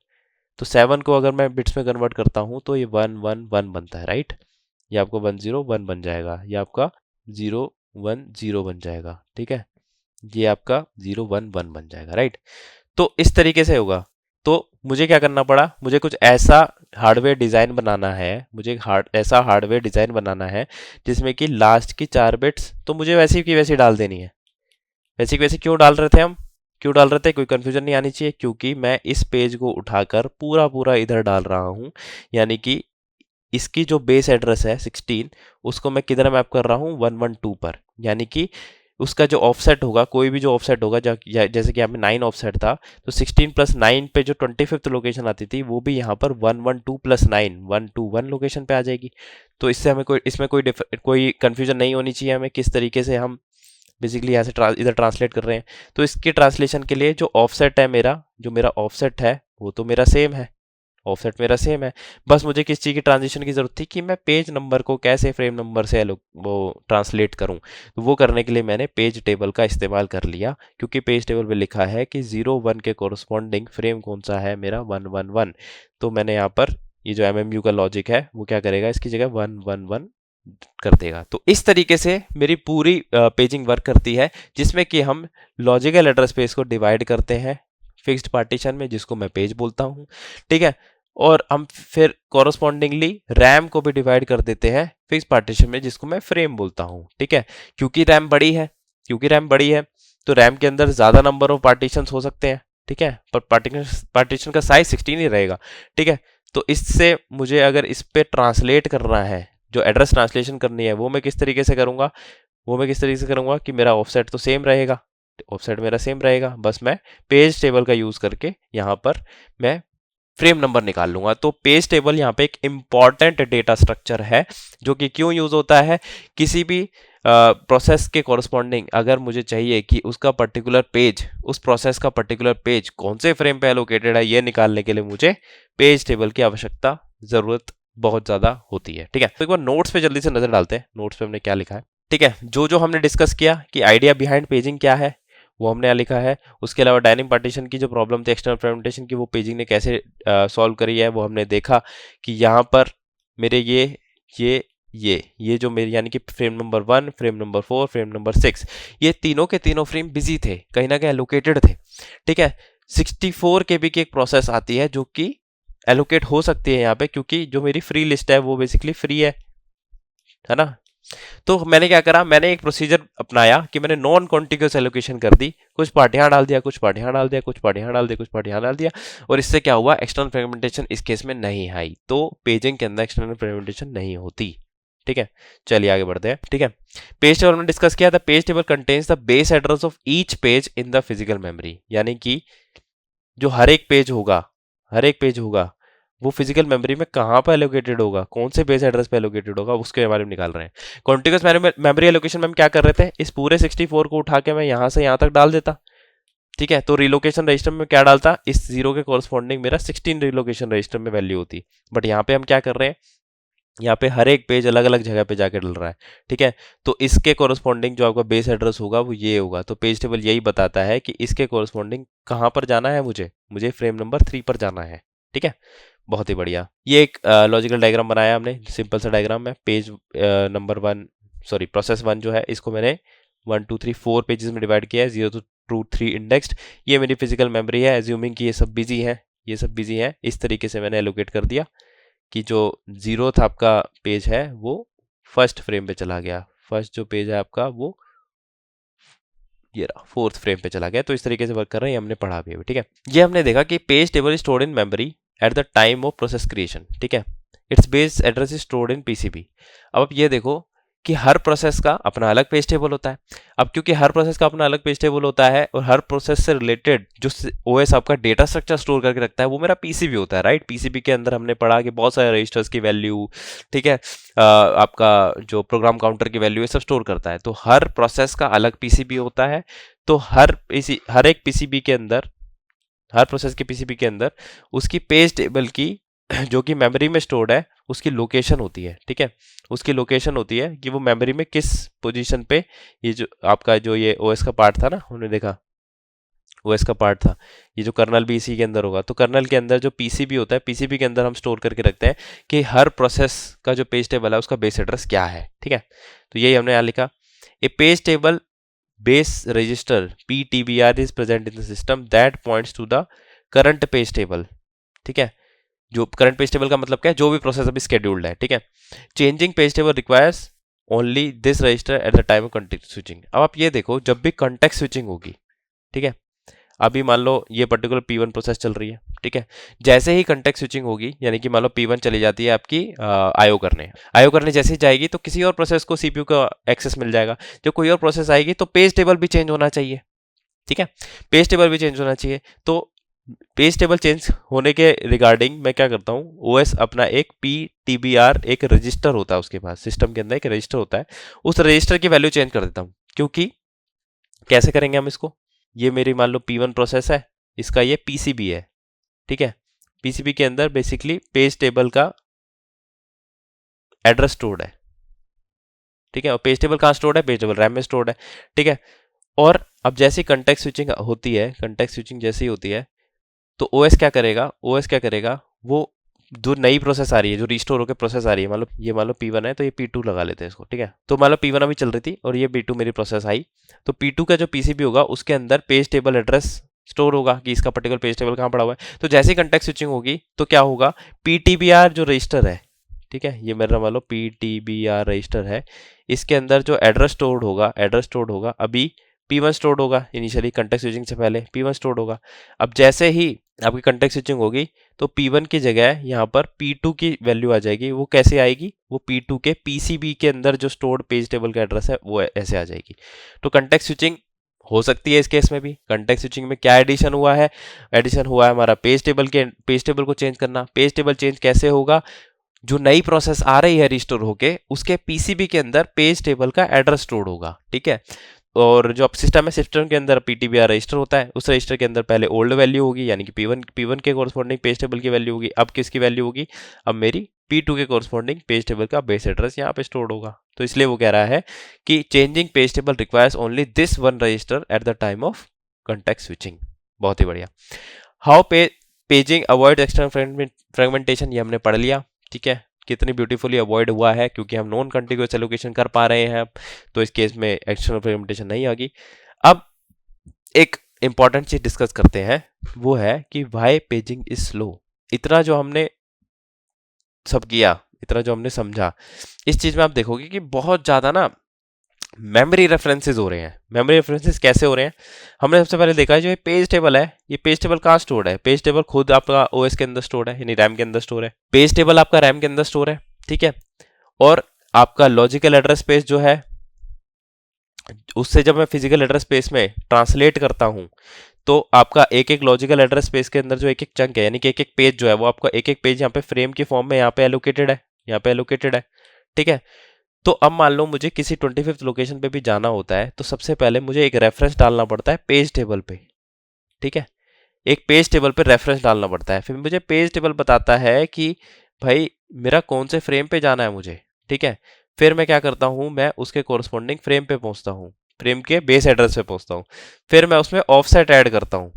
तो 7 को अगर मैं बिट्स में कन्वर्ट करता हूं तो ये 111 बनता है, राइट। ये आपका 101 बन जाएगा, ये आपका 010 बन जाएगा, ठीक है। ये आपका 011 बन जाएगा, राइट। तो इस तरीके से होगा। तो मुझे क्या करना पड़ा, मुझे कुछ ऐसा हार्डवेयर डिजाइन बनाना है जिसमें कि लास्ट की 4 बिट्स तो मुझे वैसी की वैसी डाल देनी है। वैसी की वैसी क्यों डाल रहे थे हम, कोई कंफ्यूजन नहीं आनी चाहिए, क्योंकि मैं इस पेज को उठाकर पूरा इधर डाल रहा हूं, यानी कि इसकी जो बेस एड्रेस है 16 उसको मैं किधर मैप कर रहा हूं 112 पर, यानी कि उसका जो ऑफसेट होगा, कोई भी जो ऑफसेट होगा, जैसे कि यहाँ पे 9 ऑफसेट था तो 16 प्लस 9 पे जो 25th लोकेशन आती थी वो भी यहाँ पर 112 प्लस 9 121 लोकेशन पे आ जाएगी। तो इससे हमें कोई कंफ्यूजन नहीं होनी चाहिए हमें किस तरीके से हम बेसिकली यहाँ से इधर ट्रांसलेट कर रहे हैं। तो इसके ट्रांसलेशन के लिए जो ऑफसेट है मेरा ऑफसेट है वो तो मेरा सेम है, बस मुझे किस चीज़ की ट्रांजिशन की जरूरत थी कि मैं पेज नंबर को कैसे फ्रेम नंबर से वो ट्रांसलेट करूं। तो वो करने के लिए मैंने पेज टेबल का इस्तेमाल कर लिया, क्योंकि पेज टेबल पे लिखा है कि 01 के कोरस्पॉन्डिंग फ्रेम कौन सा है मेरा 111। तो मैंने यहाँ पर ये जो MMU का लॉजिक है वो क्या करेगा, इसकी जगह 111 कर देगा। तो इस तरीके से मेरी पूरी पेजिंग वर्क करती है, जिसमें कि हम लॉजिकल एड्रेस स्पेस को डिवाइड करते हैं फिक्स्ड पार्टीशन में, जिसको मैं पेज बोलता हूँ, ठीक है। और हम फिर कॉरस्पॉन्डिंगली रैम को भी डिवाइड कर देते हैं फिक्स पार्टीशन में, जिसको मैं फ्रेम बोलता हूँ, ठीक है। क्योंकि रैम बड़ी है तो रैम के अंदर ज्यादा नंबर ऑफ पार्टीशन हो सकते हैं, ठीक है, पर पार्टीशन का साइज 16 ही रहेगा, ठीक है। तो इससे मुझे अगर इस पे ट्रांसलेट करना है, जो एड्रेस ट्रांसलेशन करनी है वो मैं किस तरीके से करूंगा, कि मेरा ऑफसेट तो सेम रहेगा, बस मैं पेज टेबल का यूज करके यहाँ पर मैं फ्रेम नंबर निकाल लूंगा। तो पेज टेबल यहाँ पे एक इंपॉर्टेंट डेटा स्ट्रक्चर है, जो कि क्यों यूज होता है, किसी भी प्रोसेस के कॉरस्पॉन्डिंग अगर मुझे चाहिए कि उसका पर्टिकुलर पेज, उस प्रोसेस का पर्टिकुलर पेज कौन से फ्रेम पे एलोकेटेड है, ये निकालने के लिए मुझे पेज टेबल की आवश्यकता जरूरत बहुत ज्यादा होती है, ठीक है। तो एक बार नोट्स पे जल्दी से नजर डालते हैं, नोट्स पे हमने क्या लिखा है, ठीक है। जो हमने डिस्कस किया कि आइडिया बिहाइंड पेजिंग क्या है वो हमने यहाँ लिखा है। उसके अलावा डायनेमिक पार्टीशन की जो प्रॉब्लम थी एक्सटर्नल फ्रेगमेंटेशन की, वो पेजिंग ने कैसे सॉल्व करी है वो हमने देखा कि यहाँ पर मेरे ये जो मेरे यानी कि frame number 1, frame number 4, frame number 6, ये तीनों के तीनों फ्रेम बिजी थे, कहीं ना कहीं एलोकेटेड थे, ठीक है। 64 KB की एक प्रोसेस आती है जो कि एलोकेट हो सकती है यहाँ पे, क्योंकि जो मेरी फ्री लिस्ट है वो बेसिकली फ्री है ना। तो मैंने क्या करा, मैंने एक प्रोसीजर अपनाया कि मैंने नॉन कॉन्टिग्यूअस एलोकेशन कर दी, कुछ पार्टियां डाल दिया, कुछ पार्टियां डाल दिया, और इससे क्या हुआ, एक्सटर्नल फ्रेगमेंटेशन इस केस में नहीं आई। तो पेजिंग के अंदर एक्सटर्नल फ्रेगमेंटेशन नहीं होती, ठीक है। चलिए आगे बढ़ते हैं, ठीक है। पेज टेबल में डिस्कस किया था, page table contains the base address of each page in the physical memory, यानी कि जो हर एक पेज होगा वो फिजिकल मेमोरी में कहाँ पर एलोकेटेड होगा, कौन से बेस एड्रेस पे एलोकेटेड होगा, उसके बारे में निकाल रहे हैं। कॉन्टिग्यूअस मेमोरी एलोकेशन में हम क्या कर रहे थे, इस पूरे 64 को उठा के मैं यहाँ से यहाँ तक डाल देता, ठीक है। तो रिलोकेशन रजिस्टर में क्या डालता, इस 0 के कॉरस्पॉन्डिंग मेरा 16 रिलोकेशन रजिस्टर में वैल्यू होती। बट यहाँ पे हम क्या कर रहे हैं, यहाँ पे हर एक पेज अलग अलग जगह पे जाके डल रहा है, ठीक है। तो इसके कोरस्पॉन्डिंग जो आपका बेस एड्रेस होगा वो ये होगा। तो पेज टेबल यही बताता है कि इसके कोरस्पॉन्डिंग कहाँ पर जाना है, मुझे फ्रेम नंबर 3 पर जाना है, ठीक है। बहुत ही बढ़िया। ये एक लॉजिकल डायग्राम बनाया हमने, सिंपल सा डायग्राम है। पेज नंबर 1 सॉरी प्रोसेस 1 जो है इसको मैंने 1 2 3 4 पेजेस में डिवाइड किया है, 0 to 3 इंडेक्स्ड। ये मेरी फिजिकल मेमोरी है, एज्यूमिंग कि ये सब बिजी है, इस तरीके से मैंने एलोकेट कर दिया कि जो 0th आपका पेज है वो फर्स्ट फ्रेम पे चला गया, फर्स्ट जो पेज है आपका वो ये रहा 4th फ्रेम पे चला गया। तो इस तरीके से वर्क कर रहा है, ये हमने पढ़ा भी अभी, ठीक है। ये हमने देखा कि page table is stored in memory at the time of process creation, ठीक है। It's base address is stored in PCB. अब आप ये देखो कि हर प्रोसेस का अपना अलग पेज टेबल होता है। अब क्योंकि हर प्रोसेस का अपना अलग पेज टेबल होता है और हर प्रोसेस से रिलेटेड जो ओएस आपका डेटा स्ट्रक्चर स्टोर करके रखता है वो मेरा पीसीबी होता है, राइट। पीसीबी के अंदर हमने पढ़ा कि बहुत सारे रजिस्टर्स की वैल्यू, ठीक है, आपका जो प्रोग्राम काउंटर की वैल्यू ये सब स्टोर करता है। तो हर प्रोसेस का अलग पीसीबी होता है। तो हर एक पीसीबी के अंदर, हर प्रोसेस के पीसीबी के अंदर उसकी पेज टेबल की जो कि मेमोरी में स्टोर्ड है उसकी लोकेशन होती है, ठीक है। उसकी लोकेशन होती है कि वो मेमोरी में किस पोजीशन पे, ये जो आपका जो ये ओएस का पार्ट था ना, हमने देखा ओएस का पार्ट था, ये जो कर्नल भी इसी के अंदर होगा। तो कर्नल के अंदर जो पीसीबी होता है, पीसीबी के अंदर हम स्टोर करके रखते हैं कि हर प्रोसेस का जो पेज टेबल है उसका बेस एड्रेस क्या है, ठीक है। तो यही हमने यहाँ लिखा, a page table base register PTBR is present in the system that points to the current page table, ठीक है। जो करंट पेज टेबल का मतलब क्या है, जो भी प्रोसेस अभी स्केड्यूल्ड है, ठीक है। Changing page table requires only this register at the time of context switching. अब आप ये देखो, जब भी कंटेक्स्ट स्विचिंग होगी, ठीक है, अभी मान लो ये पर्टिकुलर P1 प्रोसेस चल रही है, ठीक है। जैसे ही कंटेक्स्ट स्विचिंग होगी, यानी कि मान लो P1 चली जाती है आपकी आईओ करने जैसे ही जाएगी तो किसी और प्रोसेस को सीपीयू का एक्सेस मिल जाएगा। जब कोई और प्रोसेस आएगी तो पेज टेबल भी चेंज होना चाहिए, ठीक है। पेज टेबल भी चेंज होना चाहिए। तो पेज टेबल चेंज होने के रिगार्डिंग मैं क्या करता हूँ, ओएस अपना एक PTBR एक रजिस्टर होता है, उसके पास सिस्टम के अंदर एक रजिस्टर होता है, उस रजिस्टर की वैल्यू चेंज कर देता हूँ। क्योंकि कैसे करेंगे हम इसको, ये मेरी मान लो P1 प्रोसेस है, इसका ये पीसीबी है, ठीक है। पीसीबी के अंदर बेसिकली पेज टेबल का एड्रेस स्टोर्ड है, ठीक है। और पेज टेबल कहाँ स्टोर्ड है, पेज टेबल रैम में स्टोर्ड है, ठीक है। और अब जैसे कंटेक्स्ट स्विचिंग होती है, कंटेक्स्ट स्विचिंग जैसी होती है तो ओएस क्या करेगा, वो जो नई प्रोसेस आ रही है, जो रिस्टोर होकर प्रोसेस आ रही है, मान लो P1 है तो ये P2 लगा लेते हैं इसको, ठीक है। तो मान लो P1 अभी चल रही थी और ये P2 मेरी प्रोसेस आई, तो P2 का जो पीसीबी होगा उसके अंदर पेज टेबल एड्रेस स्टोर होगा कि इसका पर्टिकुलर पेज टेबल कहाँ पड़ा हुआ है। तो जैसे ही कंटेक्स्ट स्विचिंग होगी तो क्या होगा, PTBR जो रजिस्टर है, ठीक है, ये मेरा मान लो PTBR रजिस्टर है, इसके अंदर जो एड्रेस स्टोर्ड होगा अभी P1 स्टोर्ड होगा, इनिशियली कंटेक्स्ट स्विचिंग से पहले P1 स्टोर्ड होगा। अब जैसे ही आपकी कंटेक्स्ट स्विचिंग होगी तो P1 की जगह यहाँ पर P2 की वैल्यू आ जाएगी। वो कैसे आएगी, वो P2 के पीसीबी के अंदर जो स्टोर्ड पेज टेबल का एड्रेस है वो ऐसे आ जाएगी। तो कंटेक्स्ट स्विचिंग हो सकती है इस केस में भी। कंटेक्स्ट स्विचिंग में क्या एडिशन हुआ है, हमारा पेज टेबल को चेंज करना। पेज टेबल चेंज कैसे होगा, जो नई प्रोसेस आ रही है रिस्टोर होके उसके पीसीबी के अंदर पेज टेबल का एड्रेस स्टोर्ड होगा, ठीक है। और जो सिस्टम है, सिस्टम के अंदर PTBR रजिस्टर होता है, उस रजिस्टर के अंदर पहले ओल्ड वैल्यू होगी, यानी कि P1 के कोरस्पॉन्डिंग पेज टेबल की वैल्यू होगी। अब किसकी वैल्यू होगी, अब मेरी P2 के कोरस्पॉन्डिंग पेज टेबल का बेस एड्रेस यहाँ पे स्टोर्ड होगा। तो इसलिए वो कह रहा है कि changing page table requires only this one register at the time of context switching. बहुत ही बढ़िया। How paging avoid external fragmentation, ये हमने पढ़ लिया, ठीक है। कितनी ब्यूटीफुली अवॉइड हुआ है, क्योंकि हम नॉन कंटिग्यूअस एलोकेशन कर पा रहे हैं, तो इस केस में एक्सटर्नल फ्रेगमेंटेशन नहीं आएगी। अब एक इंपॉर्टेंट चीज डिस्कस करते हैं, वो है कि व्हाई पेजिंग इज स्लो। इतना जो हमने सब किया, इतना जो हमने समझा, इस चीज में आप देखोगे कि बहुत ज्यादा ना मेमोरी रेफरेंसेस हो रहे हैं। मेमोरी रेफरेंसेस कैसे हो रहे हैं, हमने सबसे पहले देखा है जो ये पेज टेबल है, ये पेज टेबल कहाँ स्टोर्ड है, पेज टेबल खुद आपका ओएस के अंदर स्टोर है, यानी रैम के अंदर स्टोर है। पेज टेबल आपका रैम के अंदर स्टोर है, ठीक है। और आपका लॉजिकल एड्रेस स्पेस जो है, उससे जब मैं फिजिकल एड्रेस स्पेस में ट्रांसलेट करता हूं तो आपका एक एक लॉजिकल एड्रेस स्पेस के अंदर जो एक एक चंक है, यानी कि एक एक पेज जो है, वो आपका एक एक पेज यहाँ पे फ्रेम की फॉर्म में यहाँ पे एलोकेटेड है, ठीक है। तो अब मान लो मुझे किसी 25th लोकेशन पे भी जाना होता है, तो सबसे पहले मुझे एक रेफरेंस डालना पड़ता है पेज टेबल पे, ठीक है। एक पेज टेबल पे रेफरेंस डालना पड़ता है, फिर मुझे पेज टेबल बताता है कि भाई मेरा कौन से फ्रेम पे जाना है मुझे, ठीक है। फिर मैं क्या करता हूँ, मैं उसके कोरस्पॉन्डिंग फ्रेम पे पहुंचता हूँ, फ्रेम के बेस एड्रेस पे पहुंचता हूँ। फिर मैं उसमें ऑफसेट ऐड करता हूँ,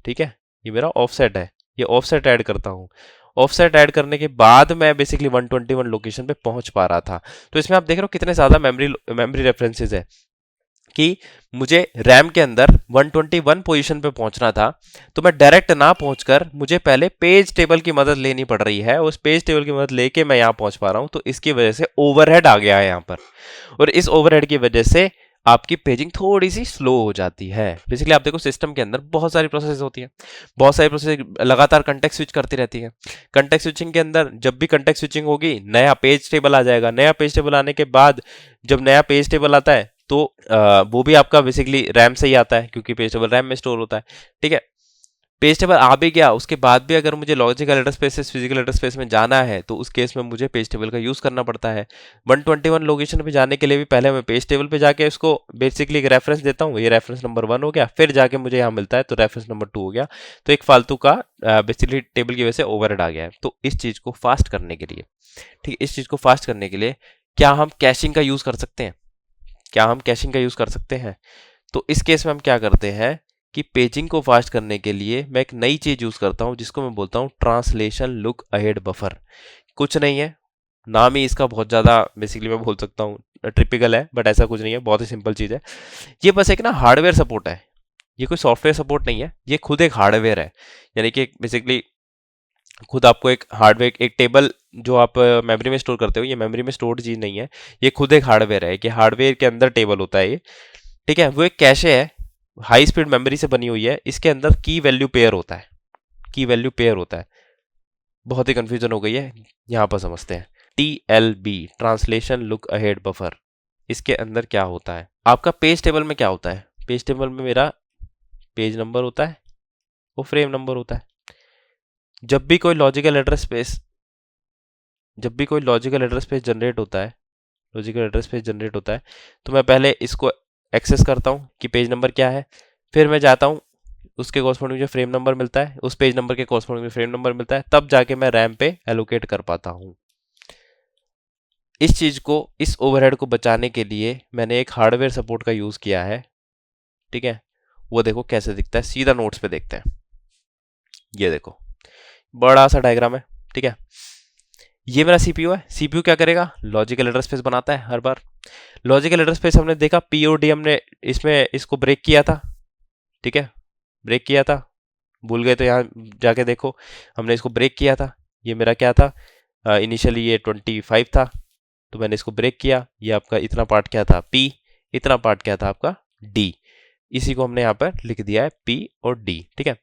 ठीक है। ये मेरा ऑफसेट है, ये ऑफसेट ऐड करता हूँ। ऑफसेट ऐड करने के बाद मैं बेसिकली 121 लोकेशन पे पहुंच पा रहा था। तो इसमें आप देख रहे हो कितने ज्यादा मेमोरी मेमोरी रेफरेंसेस है कि मुझे रैम के अंदर 121 पोजीशन पे पहुंचना था, तो मैं डायरेक्ट ना पहुंचकर मुझे पहले पेज टेबल की मदद लेनी पड़ रही है। उस पेज टेबल की मदद लेके मैं यहाँ पहुंच पा रहा हूँ, तो इसकी वजह से ओवरहेड आ गया है यहाँ पर। और इस ओवरहेड की वजह से आपकी पेजिंग थोड़ी सी स्लो हो जाती है। बेसिकली आप देखो सिस्टम के अंदर बहुत सारी प्रोसेस होती है, बहुत सारी प्रोसेस लगातार कंटेक्स्ट स्विच करती रहती है। कंटेक्स्ट स्विचिंग के अंदर जब भी कंटेक्स्ट स्विचिंग होगी, नया पेज टेबल आ जाएगा। नया पेज टेबल आने के बाद जब नया पेज टेबल आता है तो वो भी आपका बेसिकली रैम से ही आता है, क्योंकि पेज टेबल रैम में स्टोर होता है, ठीक है। पेज टेबल आ भी गया, उसके बाद भी अगर मुझे लॉजिकल एड्रेस स्पेस से फिजिकल एड्रेस स्पेस में जाना है, तो उस केस में मुझे पेज टेबल का यूज करना पड़ता है। 121 लोकेशन पे जाने के लिए भी पहले मैं पेज टेबल पे जाके उसको बेसिकली एक रेफरेंस देता हूँ, ये रेफरेंस नंबर 1 हो गया, फिर जाके मुझे यहाँ मिलता है तो रेफरेंस नंबर 2 हो गया। तो एक फालतू का बेसिकली टेबल की वजह से ओवरहेड आ गया है। तो इस चीज को फास्ट करने के लिए, ठीक है, इस चीज को फास्ट करने के लिए क्या हम कैशिंग का यूज कर सकते हैं? क्या हम कैशिंग का यूज कर सकते हैं? तो इस केस में हम क्या करते हैं कि पेजिंग को फास्ट करने के लिए मैं एक नई चीज यूज करता हूं, जिसको मैं बोलता हूं ट्रांसलेशन लुक अहेड बफर। कुछ नहीं है, नाम ही इसका बहुत ज्यादा बेसिकली मैं बोल सकता हूँ ट्रिपिकल है, बट ऐसा कुछ नहीं है, बहुत ही सिंपल चीज है। ये बस एक ना हार्डवेयर सपोर्ट है, ये कोई सॉफ्टवेयर सपोर्ट नहीं है, ये खुद एक हार्डवेयर है। यानी कि बेसिकली खुद आपको एक हार्डवेयर, एक टेबल जो आप मेमोरी में स्टोर करते हो, ये मेमोरी में स्टोर्ड चीज नहीं है, ये खुद एक हार्डवेयर है कि हार्डवेयर के अंदर टेबल होता है ये, ठीक है। वो एक कैशे है, हाई स्पीड मेमोरी से बनी हुई है, इसके अंदर की वैल्यू पेयर होता है, की वैल्यू पेयर होता है। बहुत ही कंफ्यूजन हो गई है, यहाँ पर समझते हैं। TLB, translation look ahead buffer, इसके अंदर क्या होता है? आपका पेज टेबल में क्या होता है? पेज टेबल में मेरा पेज नंबर होता है, वो फ्रेम नंबर होता है। जब भी कोई लॉजिकल एड्रेस स्पेस जब भी कोई लॉजिकल एड्रेस स्पेस जनरेट होता है, लॉजिकल एड्रेस स्पेस जनरेट होता है, तो मैं पहले इसको एक्सेस करता हूँ कि पेज नंबर क्या है। फिर मैं जाता हूँ, उसके कॉरस्पॉन्डिंग जो फ्रेम नंबर मिलता है, उस पेज नंबर के कॉरस्पॉन्डिंग फ्रेम नंबर मिलता है, तब जाके मैं रैम पे एलोकेट कर पाता हूँ। इस चीज को, इस ओवरहेड को बचाने के लिए मैंने एक हार्डवेयर सपोर्ट का यूज किया है, ठीक है। वो देखो कैसे दिखता है, सीधा नोट्स पे देखते हैं। ये देखो बड़ा सा डायग्राम है, ठीक है। ये मेरा सीपीयू है। सीपीयू क्या करेगा? लॉजिकल एड्रेस स्पेस बनाता है हर बार। लॉजिकल एड्रेस स्पेस हमने देखा, पीओडी हमने इसमें इसको ब्रेक किया था, ठीक है, ब्रेक किया था। भूल गए तो यहाँ जाके देखो, हमने इसको ब्रेक किया था। ये मेरा क्या था? इनिशियली ये 25 था, तो मैंने इसको ब्रेक किया। ये आपका इतना पार्ट क्या था? पी। इतना पार्ट क्या था आपका? डी। इसी को हमने यहाँ पर लिख दिया है पी और डी, ठीक है।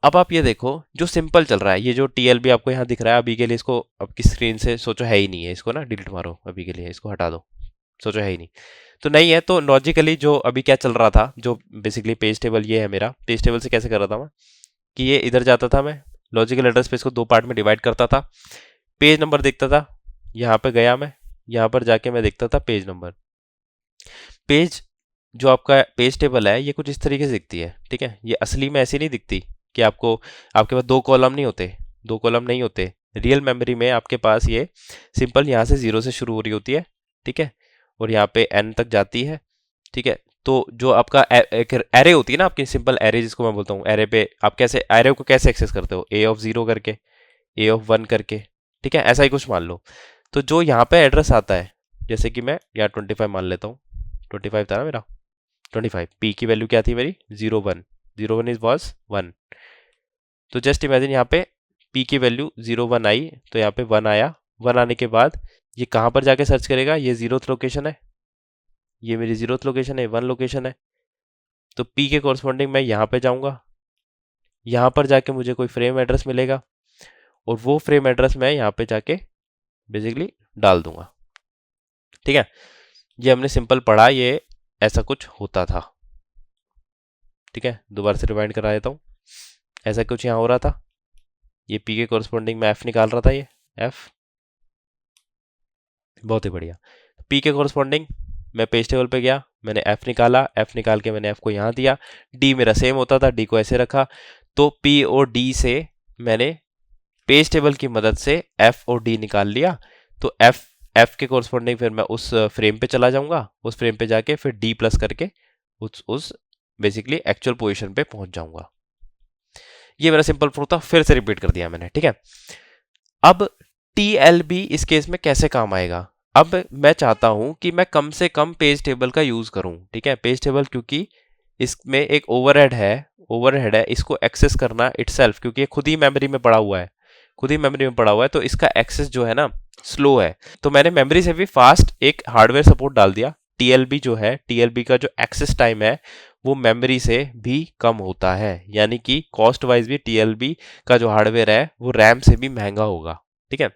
अब आप ये देखो जो सिंपल चल रहा है, ये जो टीएलबी आपको यहाँ दिख रहा है, अभी के लिए इसको आपकी स्क्रीन से सोचो है ही नहीं है, इसको ना डिलीट मारो, अभी के लिए इसको हटा दो, सोचो है ही नहीं। तो नहीं है तो लॉजिकली जो अभी क्या चल रहा था, जो बेसिकली पेज टेबल ये है मेरा, पेज टेबल से कैसे कर रहा था मैं कि ये इधर जाता था, मैं लॉजिकल एड्रेस स्पेस को 2 पार्ट में डिवाइड करता था, पेज नंबर देखता था, यहाँ पे गया मैं, यहाँ पर जाके मैं देखता था पेज नंबर। पेज जो आपका पेज टेबल है ये कुछ इस तरीके से दिखती है, ठीक है। ये असली में ऐसी नहीं दिखती कि आपको, आपके पास 2 कॉलम नहीं होते, 2 कॉलम नहीं होते। रियल मेमोरी में आपके पास ये सिंपल यहाँ से 0 से शुरू हो रही होती है, ठीक है, और यहाँ पे n तक जाती है, ठीक है। तो जो आपका एक एरे होती है ना आपकी, सिंपल एरे जिसको मैं बोलता हूँ, एरे पे आप कैसे एरे को कैसे एक्सेस करते हो? a ऑफ 0 करके, a ऑफ 1 करके, ठीक है, ऐसा ही कुछ मान लो। तो जो यहाँ पे एड्रेस आता है, जैसे कि मैं यहाँ 25 मान लेता हूँ, 25 था ना मेरा, 25 पी की वैल्यू क्या थी मेरी? 01, 01 इज वॉज 1। तो जस्ट इमेजिन यहाँ पे पी की वैल्यू 01 आई, तो यहाँ पे 1 आया। 1 आने के बाद ये कहाँ पर जाके सर्च करेगा? ये 0th लोकेशन है, ये मेरी 0th लोकेशन है, 1 लोकेशन है। तो पी के कॉरस्पॉन्डिंग मैं यहाँ पे जाऊँगा, यहाँ पर जाके मुझे कोई फ्रेम एड्रेस मिलेगा, और वो फ्रेम एड्रेस मैं यहाँ पे जाके बेसिकली डाल दूंगा, ठीक है। ये हमने सिंपल पढ़ा, ये ऐसा कुछ होता था, ठीक है। दोबारा से रिवाइंड करा देता हूँ, ऐसा कुछ यहाँ हो रहा था। ये पी के कॉरस्पॉन्डिंग में एफ निकाल रहा था, ये एफ, बहुत ही बढ़िया। पी के कॉरस्पॉन्डिंग मैं पेज टेबल पे गया, मैंने एफ निकाला, एफ निकाल के मैंने एफ को यहाँ दिया। डी मेरा सेम होता था, डी को ऐसे रखा। तो पी और डी से मैंने पेज टेबल की मदद से एफ और डी निकाल लिया, तो एफ के कोरस्पॉन्डिंग फिर मैं उस फ्रेम पे चला जाऊंगा, उस फ्रेम पे जाके फिर डी प्लस करके उस बेसिकली एक्चुअल पोजीशन पे पहुंच जाऊंगा। ये मेरा सिंपल प्रूफ था, फिर से रिपीट कर दिया मैंने, ठीक है। अब टीएलबी इस केस में कैसे काम आएगा? अब मैं चाहता हूं कि मैं कम से कम पेज टेबल का यूज करूं, ठीक है। पेज टेबल क्योंकि इसमें एक ओवरहेड है, इसको एक्सेस करना इटसेल्फ, क्योंकि ये खुद ही मेमोरी में पड़ा हुआ है, तो इसका एक्सेस जो है ना स्लो है। तो मैंने मेमोरी से भी फास्ट एक हार्डवेयर सपोर्ट डाल दिया। टीएलबी जो है, टीएलबी का जो एक्सेस टाइम है वो मेमोरी से भी कम होता है, यानी कि कॉस्ट वाइज भी टीएलबी का जो हार्डवेयर है वो रैम से भी महंगा होगा, ठीक है।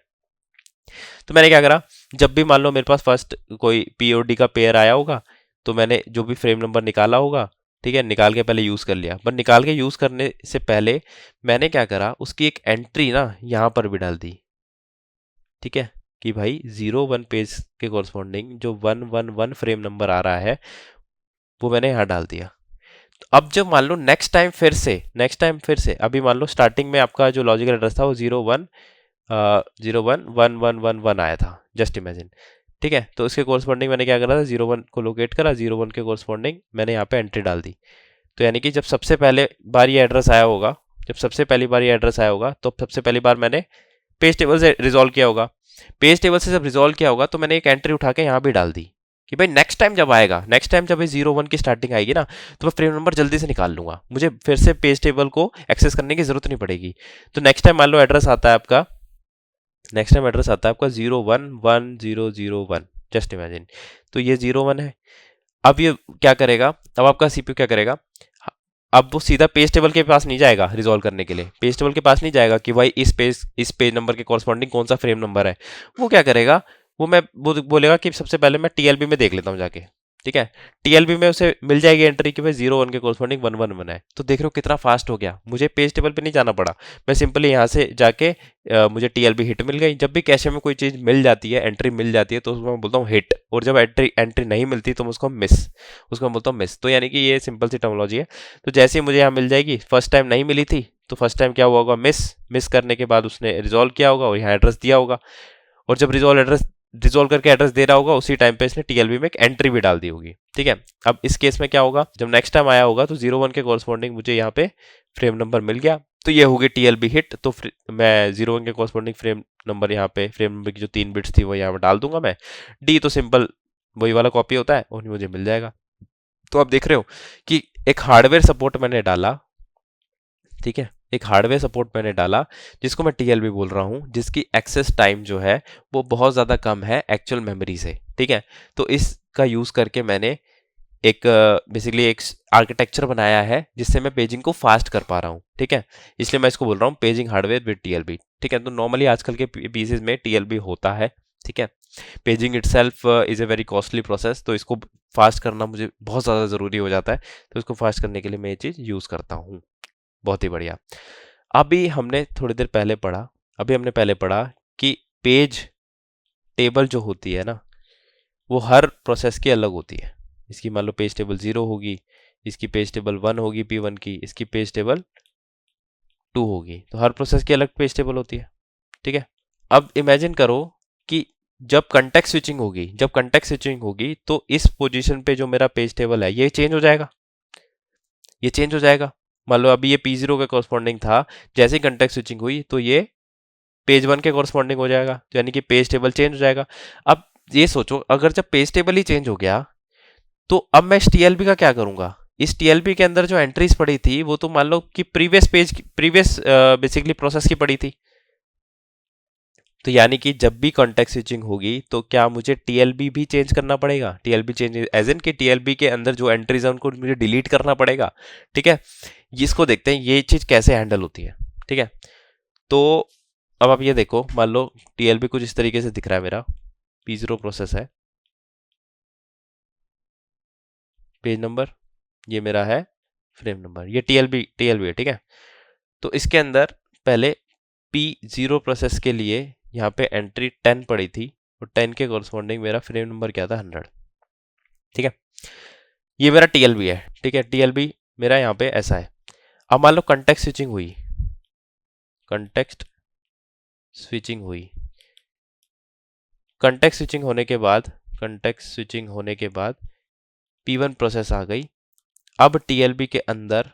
तो मैंने क्या करा, जब भी मान लो मेरे पास फर्स्ट कोई पीओडी का पेयर आया होगा, तो मैंने जो भी फ्रेम नंबर निकाला होगा, ठीक है, निकाल के पहले यूज कर लिया। पर निकाल के यूज करने से पहले मैंने क्या करा, उसकी एक एंट्री ना यहां पर भी डाल दी, ठीक है, कि भाई 01 पेज के कॉरस्पॉन्डिंग जो 111 फ्रेम नंबर आ रहा है वो मैंने यहाँ डाल दिया। तो अब जब मान लो नेक्स्ट टाइम फिर से अभी मान लो स्टार्टिंग में आपका जो लॉजिकल एड्रेस था वो 01 आया था, जस्ट इमेजिन, ठीक है। तो उसके कोरस्पॉन्डिंग मैंने क्या करा था, 01 को लोकेट करा, 01 के कोरस्पॉन्डिंग मैंने यहाँ पे एंट्री डाल दी। तो यानी कि जब सबसे पहले बार ये एड्रेस आया होगा, तो सबसे पहली बार मैंने पेज टेबल से रिजॉल्व किया होगा। पेज टेबल से जब रिजॉल्व किया होगा तो मैंने एक एंट्री उठा के यहाँ भी डाल दी कि भाई नेक्स्ट टाइम जब ये 01 की स्टार्टिंग आएगी ना, तो मैं फ्रेम नंबर जल्दी से निकाल लूंगा, मुझे फिर से पेज टेबल को एक्सेस करने की जरूरत नहीं पड़ेगी। तो नेक्स्ट टाइम मान लो एड्रेस आता है आपका 011001, जस्ट इमेजिन। तो ये 01 है। अब ये क्या करेगा, अब आपका सीपीयू क्या करेगा, अब वो सीधा पेज टेबल के पास नहीं जाएगा रिजॉल्व करने के लिए, पेज टेबल के पास नहीं जाएगा कि भाई इस पेज नंबर के कॉरस्पॉन्डिंग कौन सा फ्रेम नंबर है। वो क्या करेगा, वो बोलेगा कि सबसे पहले मैं टीएलबी में देख लेता हूँ जाके, ठीक है। टीएलबी में उसे मिल जाएगी एंट्री कि भाई 01 के कॉरस्पॉन्डिंग 111 है। तो देख रहे हो कितना फास्ट हो गया, मुझे पेज टेबल पे नहीं जाना पड़ा, मैं सिंपली यहाँ से जाके मुझे टीएलबी हिट मिल गई। जब भी कैशे में कोई चीज मिल जाती है, एंट्री मिल जाती है, तो उसको मैं बोलता हूँ हिट, और जब एंट्री नहीं मिलती तो मैं उसको मैं बोलता हूँ मिस। तो यानी कि ये सिंपल सी टर्मिनोलॉजी है। तो जैसे ही मुझे यहाँ मिल जाएगी, फर्स्ट टाइम नहीं मिली थी तो फर्स्ट टाइम क्या हुआ होगा, मिस करने के बाद उसने रिजॉल्व किया होगा और यहाँ एड्रेस दिया होगा, और जब रिजॉल्व करके एड्रेस दे रहा होगा उसी टाइम पे इसने टीएलबी में एक एंट्री भी डाल दी होगी, ठीक है। अब इस केस में क्या होगा, जब नेक्स्ट टाइम आया होगा तो 01 के कॉरस्पॉन्डिंग मुझे यहाँ पे फ्रेम नंबर मिल गया, तो ये होगी टीएलबी हिट। तो मैं 01 के कॉरस्पॉन्डिंग फ्रेम नंबर यहाँ पे, फ्रेम नंबर की जो 3 बिट्स थी वो यहाँ पे डाल दूंगा मैं। डी तो सिंपल वही वाला कॉपी होता है और मुझे मिल जाएगा। तो आप देख रहे हो कि एक हार्डवेयर सपोर्ट मैंने डाला, ठीक है, एक हार्डवेयर सपोर्ट मैंने डाला जिसको मैं टीएलबी बोल रहा हूं, जिसकी एक्सेस टाइम जो है वो बहुत ज़्यादा कम है एक्चुअल मेमोरी से, ठीक है। तो इसका यूज़ करके मैंने एक बेसिकली एक आर्किटेक्चर बनाया है जिससे मैं पेजिंग को फास्ट कर पा रहा हूँ, ठीक है। इसलिए मैं इसको बोल रहा हूँ पेजिंग हार्डवेयर विद टीएलबी, ठीक है। तो नॉर्मली आजकल के पीसीज में टीएलबी होता है, ठीक है। Paging itself is a very costly process, तो इसको फास्ट करना मुझे बहुत ज़्यादा ज़रूरी हो जाता है, तो इसको फास्ट करने के लिए मैं ये चीज़ यूज़ करता हूँ। बहुत ही बढ़िया। अभी हमने पहले पढ़ा कि पेज टेबल जो होती है ना वो हर प्रोसेस की अलग होती है। इसकी मान लो पेज टेबल 0 होगी, इसकी पेज टेबल 1 होगी P1 की, इसकी पेज टेबल 2 होगी। तो हर प्रोसेस की अलग पेज टेबल होती है, ठीक है। अब इमेजिन करो कि जब कंटेक्स्ट स्विचिंग होगी तो इस पोजीशन पे जो मेरा पेज टेबल है ये चेंज हो जाएगा। मान लो अभी ये P0 के कॉरस्पॉन्डिंग था, जैसे ही कंटेक्स्ट स्विचिंग हुई तो ये पेज 1 के कॉरस्पॉन्डिंग हो जाएगा, तो यानी कि पेज टेबल चेंज हो जाएगा। अब ये सोचो, अगर जब पेज टेबल ही चेंज हो गया तो अब मैं इस टीएलबी का क्या करूंगा। इस टीएलबी के अंदर जो एंट्रीज पड़ी थी वो तो मान लो कि प्रीवियस बेसिकली प्रोसेस की पड़ी थी। तो यानी कि जब भी कॉन्टेक्स्ट स्विचिंग होगी तो क्या मुझे टीएलबी भी चेंज करना पड़ेगा, टीएलबी चेंज एज इन कि टीएलबी के अंदर जो एंट्रीज है उनको मुझे डिलीट करना पड़ेगा, ठीक है। इसको देखते हैं ये चीज कैसे हैंडल होती है, ठीक है। तो अब आप ये देखो, मान लो टीएलबी कुछ इस तरीके से दिख रहा है, मेरा P0 प्रोसेस है, पेज नंबर ये मेरा है, फ्रेम नंबर ये टीएलबी है, ठीक है। तो इसके अंदर पहले P0 प्रोसेस के लिए यहाँ पे एंट्री 10 पड़ी थी और 10 के कॉरस्पॉन्डिंग मेरा फ्रेम नंबर क्या था, 100, ठीक है। ये मेरा टीएलबी है, ठीक है, टीएलबी मेरा यहाँ पे ऐसा है। अब मान लो कंटेक्स्ट स्विचिंग हुई, कंटेक्स्ट स्विचिंग हुई, कंटेक्स्ट स्विचिंग होने के बाद P1 प्रोसेस आ गई। अब TLB के अंदर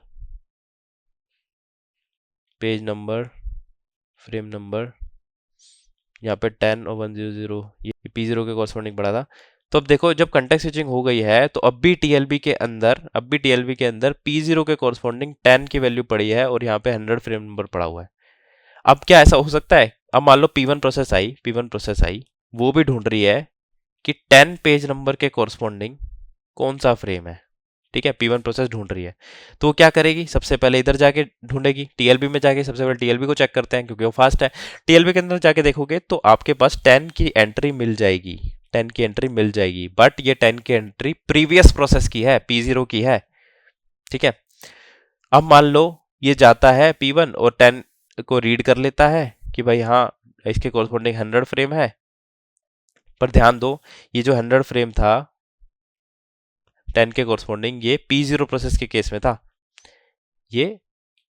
पेज नंबर, फ्रेम नंबर, यहाँ पे 10 और 100 ये P0 के कॉरस्पॉन्डिंग पड़ा था। तो अब देखो जब कंटेक्स्ट स्विचिंग हो गई है तो अब भी TLB के अंदर P0 के कॉरस्पॉन्डिंग 10 की वैल्यू पड़ी है और यहाँ पे 100 फ्रेम नंबर पड़ा हुआ है। अब क्या ऐसा हो सकता है, अब मान लो P1 प्रोसेस आई, वो भी ढूंढ रही है कि 10 पेज नंबर के कॉरस्पॉन्डिंग कौन सा फ्रेम है। ठीक है, P1 प्रोसेस ढूंढ रही है तो वो क्या करेगी, सबसे पहले इधर जाके ढूंढेगी, TLB में जाके सबसे पहले TLB को चेक करते हैं क्योंकि वो फास्ट है। TLB के अंदर जाके देखोगे तो आपके पास 10 की एंट्री मिल जाएगी, 10 की एंट्री मिल जाएगी, बट ये 10 की एंट्री प्रीवियस प्रोसेस की है, P0 की है। ठीक है, अब मान लो ये जाता है P1 और 10 को रीड कर लेता है कि भाई हाँ इसके कॉरस्पॉन्डिंग 100 फ्रेम है, पर ध्यान दो ये जो 100 फ्रेम था 10 के कॉरस्पॉन्डिंग ये P0 प्रोसेस के केस में था, ये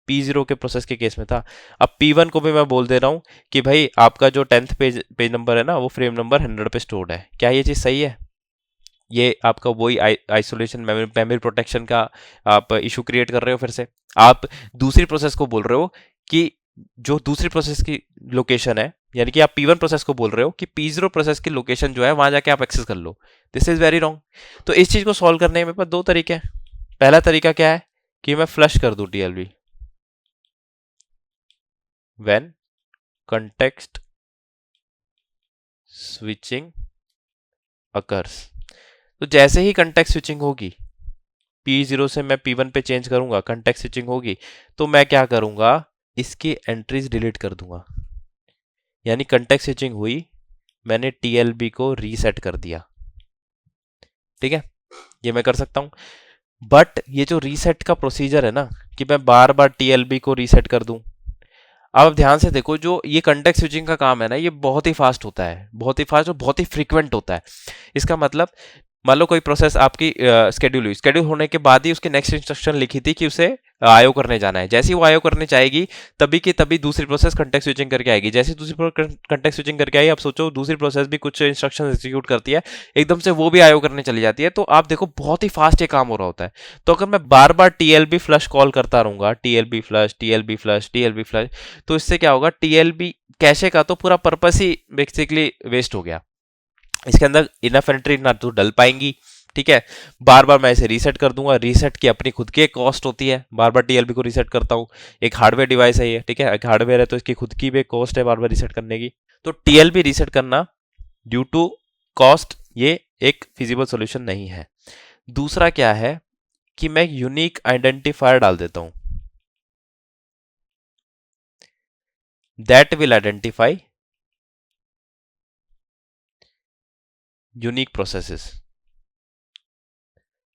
P0 के प्रोसेस के केस में था। अब P1 को भी मैं बोल दे रहा हूं कि भाई आपका जो 10th पेज नंबर है ना वो फ्रेम नंबर 100 पे स्टोर्ड है। क्या ये चीज़ सही है? ये आपका वही आइसोलेशन मेमोरी प्रोटेक्शन का आप इशू क्रिएट कर रहे हो। फिर से आप दूसरी प्रोसेस को बोल रहे हो कि जो दूसरी प्रोसेस की लोकेशन है, यानी कि आप P1 प्रोसेस को बोल रहे हो कि P0 प्रोसेस की लोकेशन जो है वहां जाके आप एक्सेस कर लो। This is very wrong. तो इस चीज को सॉल्व करने के मेरे पास दो तरीके हैं। पहला तरीका क्या है कि मैं फ्लश कर दूं TLB when context switching occurs. तो जैसे ही कंटेक्स्ट स्विचिंग होगी, P0 से मैं P1 पे चेंज करूंगा, कंटेक्स्ट स्विचिंग होगी, तो मैं क्या करूंगा, इसकी एंट्रीज डिलीट कर दूंगा। यानी कंटेक्स्ट स्विचिंग हुई, मैंने TLB को रीसेट कर दिया। ठीक है, ये मैं कर सकता हूं। बट ये जो रीसेट का प्रोसीजर है ना कि मैं बार बार TLB को रीसेट कर दूं, अब ध्यान से देखो जो ये कंटेक्स्ट स्विचिंग का काम है ना ये बहुत ही फास्ट होता है, बहुत ही फास्ट और बहुत ही फ्रीक्वेंट होता है। इसका मतलब मान लो कोई प्रोसेस आपकी स्केड्यूल हुई, स्केड्यूल होने के बाद ही उसकी नेक्स्ट इंस्ट्रक्शन लिखी थी कि उसे आईओ करने जाना है। जैसे ही वो आईओ करने जाएगी तभी की तभी दूसरी प्रोसेस कंटेक्स्ट स्विचिंग करके आएगी। जैसे ही दूसरी कंटेक्स्ट स्विचिंग करके आई, अब सोचो दूसरी प्रोसेस भी कुछ इंस्ट्रक्शन एग्जीक्यूट करती है, एकदम से वो भी आईओ करने चली जाती है। तो आप देखो बहुत ही फास्ट ये काम हो रहा होता है। तो अगर मैं बार बार TLB फ्लश कॉल करता रहूंगा, TLB flush, TLB flush, TLB flush, तो इससे क्या होगा, TLB कैशे का तो पूरा पर्पस ही बेसिकली वेस्ट हो गया। इसके अंदर इनफ एंट्री ना तो डल पाएंगी। ठीक है, बार बार मैं इसे रीसेट कर दूंगा। रीसेट की अपनी खुद की एक कॉस्ट होती है, बार बार TLB को रीसेट करता हूँ। एक हार्डवेयर डिवाइस है ये, ठीक है, एक हार्डवेयर है तो इसकी खुद की भी एक कॉस्ट है बार बार रीसेट करने की। तो TLB रीसेट करना ड्यू टू कॉस्ट ये एक फिजिबल सॉल्यूशन नहीं है। दूसरा क्या है कि मैं यूनिक आइडेंटिफायर डाल देता हूं, that will identify unique processes.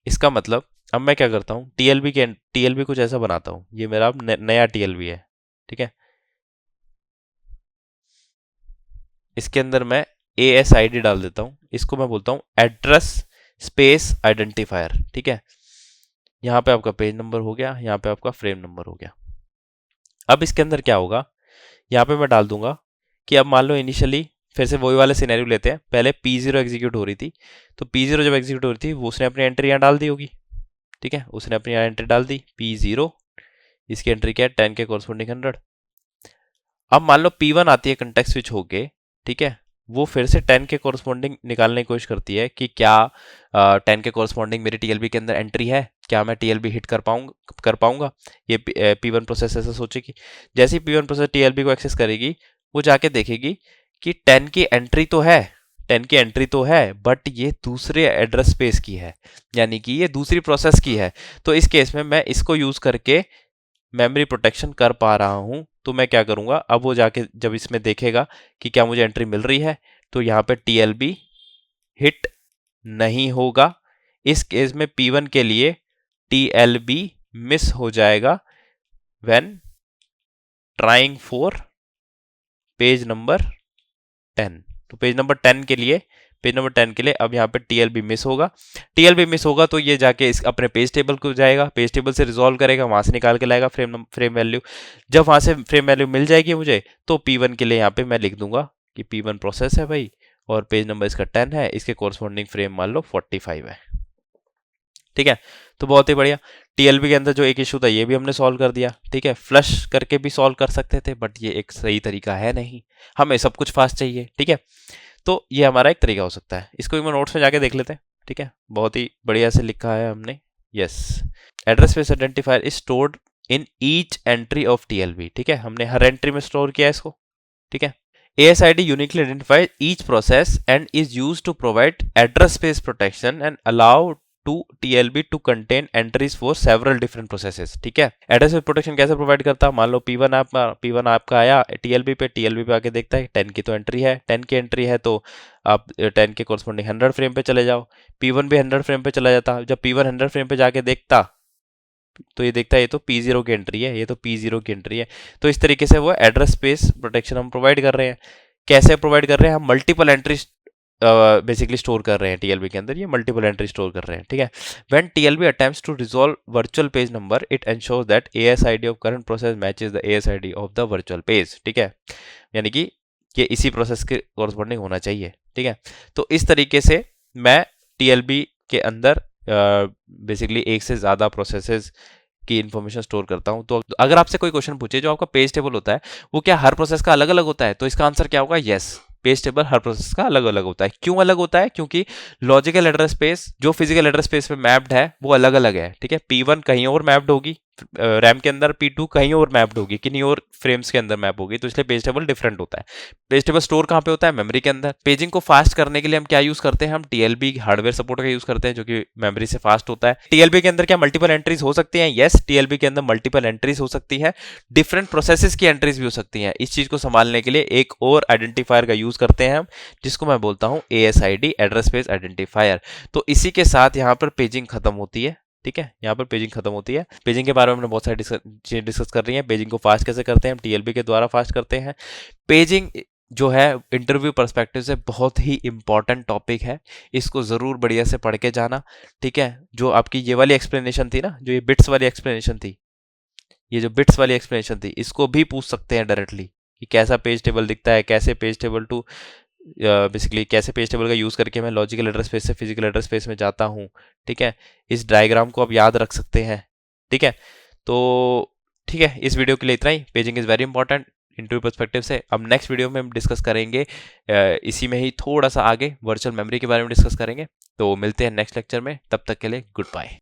इसका मतलब अब मैं क्या करता हूँ, TLB कुछ ऐसा बनाता हूँ, ये मेरा अब नया TLB है। ठीक है, इसके अंदर मैं ASID डाल देता हूँ, इसको मैं बोलता हूँ एड्रेस स्पेस आइडेंटिफायर। ठीक है, यहाँ पे आपका पेज नंबर हो गया, यहाँ पे आपका फ्रेम नंबर हो गया। अब इसके अंदर क्या होगा, यहाँ पे मैं डाल दूंगा कि अब मान लो इनिशियली फिर से वही वाले सिनेरियो लेते हैं, पहले P0 एग्जीक्यूट हो रही थी, तो P0 जब एग्जीक्यूट हो रही थी वो उसने अपनी एंट्री यहाँ डाल दी होगी। ठीक है, उसने अपनी एंट्री डाल दी P0, इसकी एंट्री क्या है 10 के कॉरस्पॉन्डिंग 100। अब मान लो P1 आती है कंटेक्स्ट स्विच होके, ठीक है, वो फिर से 10 के कॉरस्पॉन्डिंग निकालने की कोशिश करती है कि क्या 10 के कॉरस्पॉन्डिंग मेरी TLB के अंदर एंट्री है, क्या मैं TLB हिट कर पाऊंगा। ये P1 प्रोसेस ऐसा सोचेगी। जैसे ही P1 प्रोसेस TLB को एक्सेस करेगी, वो जाके देखेगी कि 10 की एंट्री तो है, 10 की एंट्री तो है, बट ये दूसरे एड्रेस स्पेस की है, यानी कि ये दूसरी प्रोसेस की है। तो इस केस में मैं इसको यूज करके मेमोरी प्रोटेक्शन कर पा रहा हूं। तो मैं क्या करूंगा, अब वो जाके जब इसमें देखेगा कि क्या मुझे एंट्री मिल रही है, तो यहाँ पे TLB हिट नहीं होगा। इस केस में P1 के लिए TLB मिस हो जाएगा when trying for page number 10। तो पेज नंबर 10 के लिए पेज नंबर 10 के लिए अब यहाँ पे TLB मिस होगा। TLB मिस होगा तो ये जाके इस अपने पेज टेबल को जाएगा, पेज टेबल से रिजॉल्व करेगा, वहां से निकाल के लाएगा फ्रेम वैल्यू। जब वहां से फ्रेम वैल्यू मिल जाएगी मुझे तो P1 के लिए यहाँ पे मैं लिख दूंगा कि P1 प्रोसेस है भाई, और पेज नंबर इसका 10 है, इसके कोरस्पॉन्डिंग फ्रेम मान लो 45 है। ठीक है, तो बहुत ही बढ़िया। TLB के अंदर जो एक इशू था ये भी हमने सॉल्व कर दिया। ठीक है, फ्लश करके भी सॉल्व कर सकते थे, बट ये एक सही तरीका है नहीं, हमें सब कुछ फास्ट चाहिए। ठीक है, तो ये हमारा एक तरीका हो सकता है। इसको एक बार नोट्स में जाके देख लेते हैं। ठीक है, बहुत ही बढ़िया से लिखा है हमने। Yes, address space identifier is stored in each entry of TLB। ठीक है, हमने हर एंट्री में स्टोर किया इसको। ठीक है, ASID uniquely identifies each process and is used to provide address space protection and allow to TLB to contain entries for several different processes। ठीक है, एड्रेस स्पेस प्रोटेक्शन कैसे प्रोवाइड करता है? मान लो P1 आपका आया TLB पे आके देखता है 10 की तो एंट्री है, 10 की एंट्री है तो आप 10 के कोरस्पॉन्डिंग 100 फ्रेम पे चले जाओ। P1 भी 100 फ्रेम पे चला जाता। जब P1 100 फ्रेम पे जाके देखता तो ये देखता है ये तो P0 की एंट्री है, ये तो P0 की एंट्री है। तो इस तरीके से वो एड्रेस स्पेस प्रोटेक्शन हम प्रोवाइड कर रहे हैं। कैसे प्रोवाइड कर रहे हैं? हम मल्टीपल एंट्री बेसिकली स्टोर कर रहे हैं TLB के अंदर, ये मल्टीपल एंट्री स्टोर कर रहे हैं। ठीक है, when TLB attempts to resolve virtual page number it ensures that ASID of current process matches the ASID of the virtual page. ठीक है, यानी कि ये इसी प्रोसेस के कॉरस्पॉन्डिंग होना चाहिए। ठीक है, तो इस तरीके से मैं TLB के अंदर बेसिकली एक से ज़्यादा प्रोसेसेस की इन्फॉर्मेशन स्टोर करता हूं। तो अगर आपसे कोई क्वेश्चन पूछे जो आपका पेज टेबल होता है वो क्या हर प्रोसेस का अलग अलग होता है, तो इसका आंसर क्या होगा? यस, पेज टेबल हर प्रोसेस का अलग अलग होता है। क्यों अलग होता है? क्योंकि लॉजिकल एड्रेस स्पेस जो फिजिकल एड्रेस स्पेस में मैप्ड है वो अलग अलग है। ठीक है, P1 कहीं और मैप्ड होगी रैम के अंदर, P2 कहीं और मैप्ड होगी, किन्हीं और फ्रेम्स के अंदर मैप होगी, तो इसलिए पेज टेबल डिफरेंट होता है। पेज टेबल स्टोर कहाँ पे होता है? मेमोरी के अंदर। पेजिंग को फास्ट करने के लिए हम क्या यूज करते हैं? हम TLB हार्डवेयर सपोर्ट का यूज करते हैं जो कि मेमोरी से फास्ट होता है। TLB के अंदर क्या मल्टीपल एंट्रीज हो सकती हैं? यस, TLB के अंदर मल्टीपल एंट्रीज हो सकती है, डिफरेंट प्रोसेसेस की एंट्रीज भी हो सकती हैं। इस चीज को संभालने के लिए एक और आइडेंटिफायर का यूज करते हैं हम, जिसको मैं बोलता हूं ASID, एड्रेस स्पेस आइडेंटिफायर। तो इसी के साथ यहाँ पर पेजिंग खत्म होती है। ठीक है, यहाँ पर पेजिंग खत्म होती है। पेजिंग के बारे में हमने बहुत सारी चीजें डिस्कस कर रही हैं। पेजिंग को फास्ट कैसे करते हैं? हम TLB के द्वारा फास्ट करते हैं। पेजिंग जो है इंटरव्यू पर्सपेक्टिव से बहुत ही इंपॉर्टेंट टॉपिक है, इसको जरूर बढ़िया से पढ़ के जाना। ठीक है, जो आपकी ये वाली एक्सप्लेनेशन थी ना, जो ये बिट्स वाली एक्सप्लेनेशन थी, ये जो बिट्स वाली एक्सप्लेनेशन थी, इसको भी पूछ सकते हैं डायरेक्टली कि कैसा पेज टेबल दिखता है, कैसे पेज टेबल टू बेसिकली कैसे पेज टेबल का यूज़ करके मैं लॉजिकल एड्रेस स्पेस से फिजिकल एड्रेस स्पेस में जाता हूँ। ठीक है, इस डायग्राम को आप याद रख सकते हैं। ठीक है, तो ठीक है, इस वीडियो के लिए इतना ही। Paging is very important interview perspective से। अब नेक्स्ट वीडियो में हम डिस्कस करेंगे इसी में ही थोड़ा सा आगे वर्चुअल मेमोरी के बारे में डिस्कस करेंगे। तो मिलते हैं नेक्स्ट लेक्चर में, तब तक के लिए गुड बाय।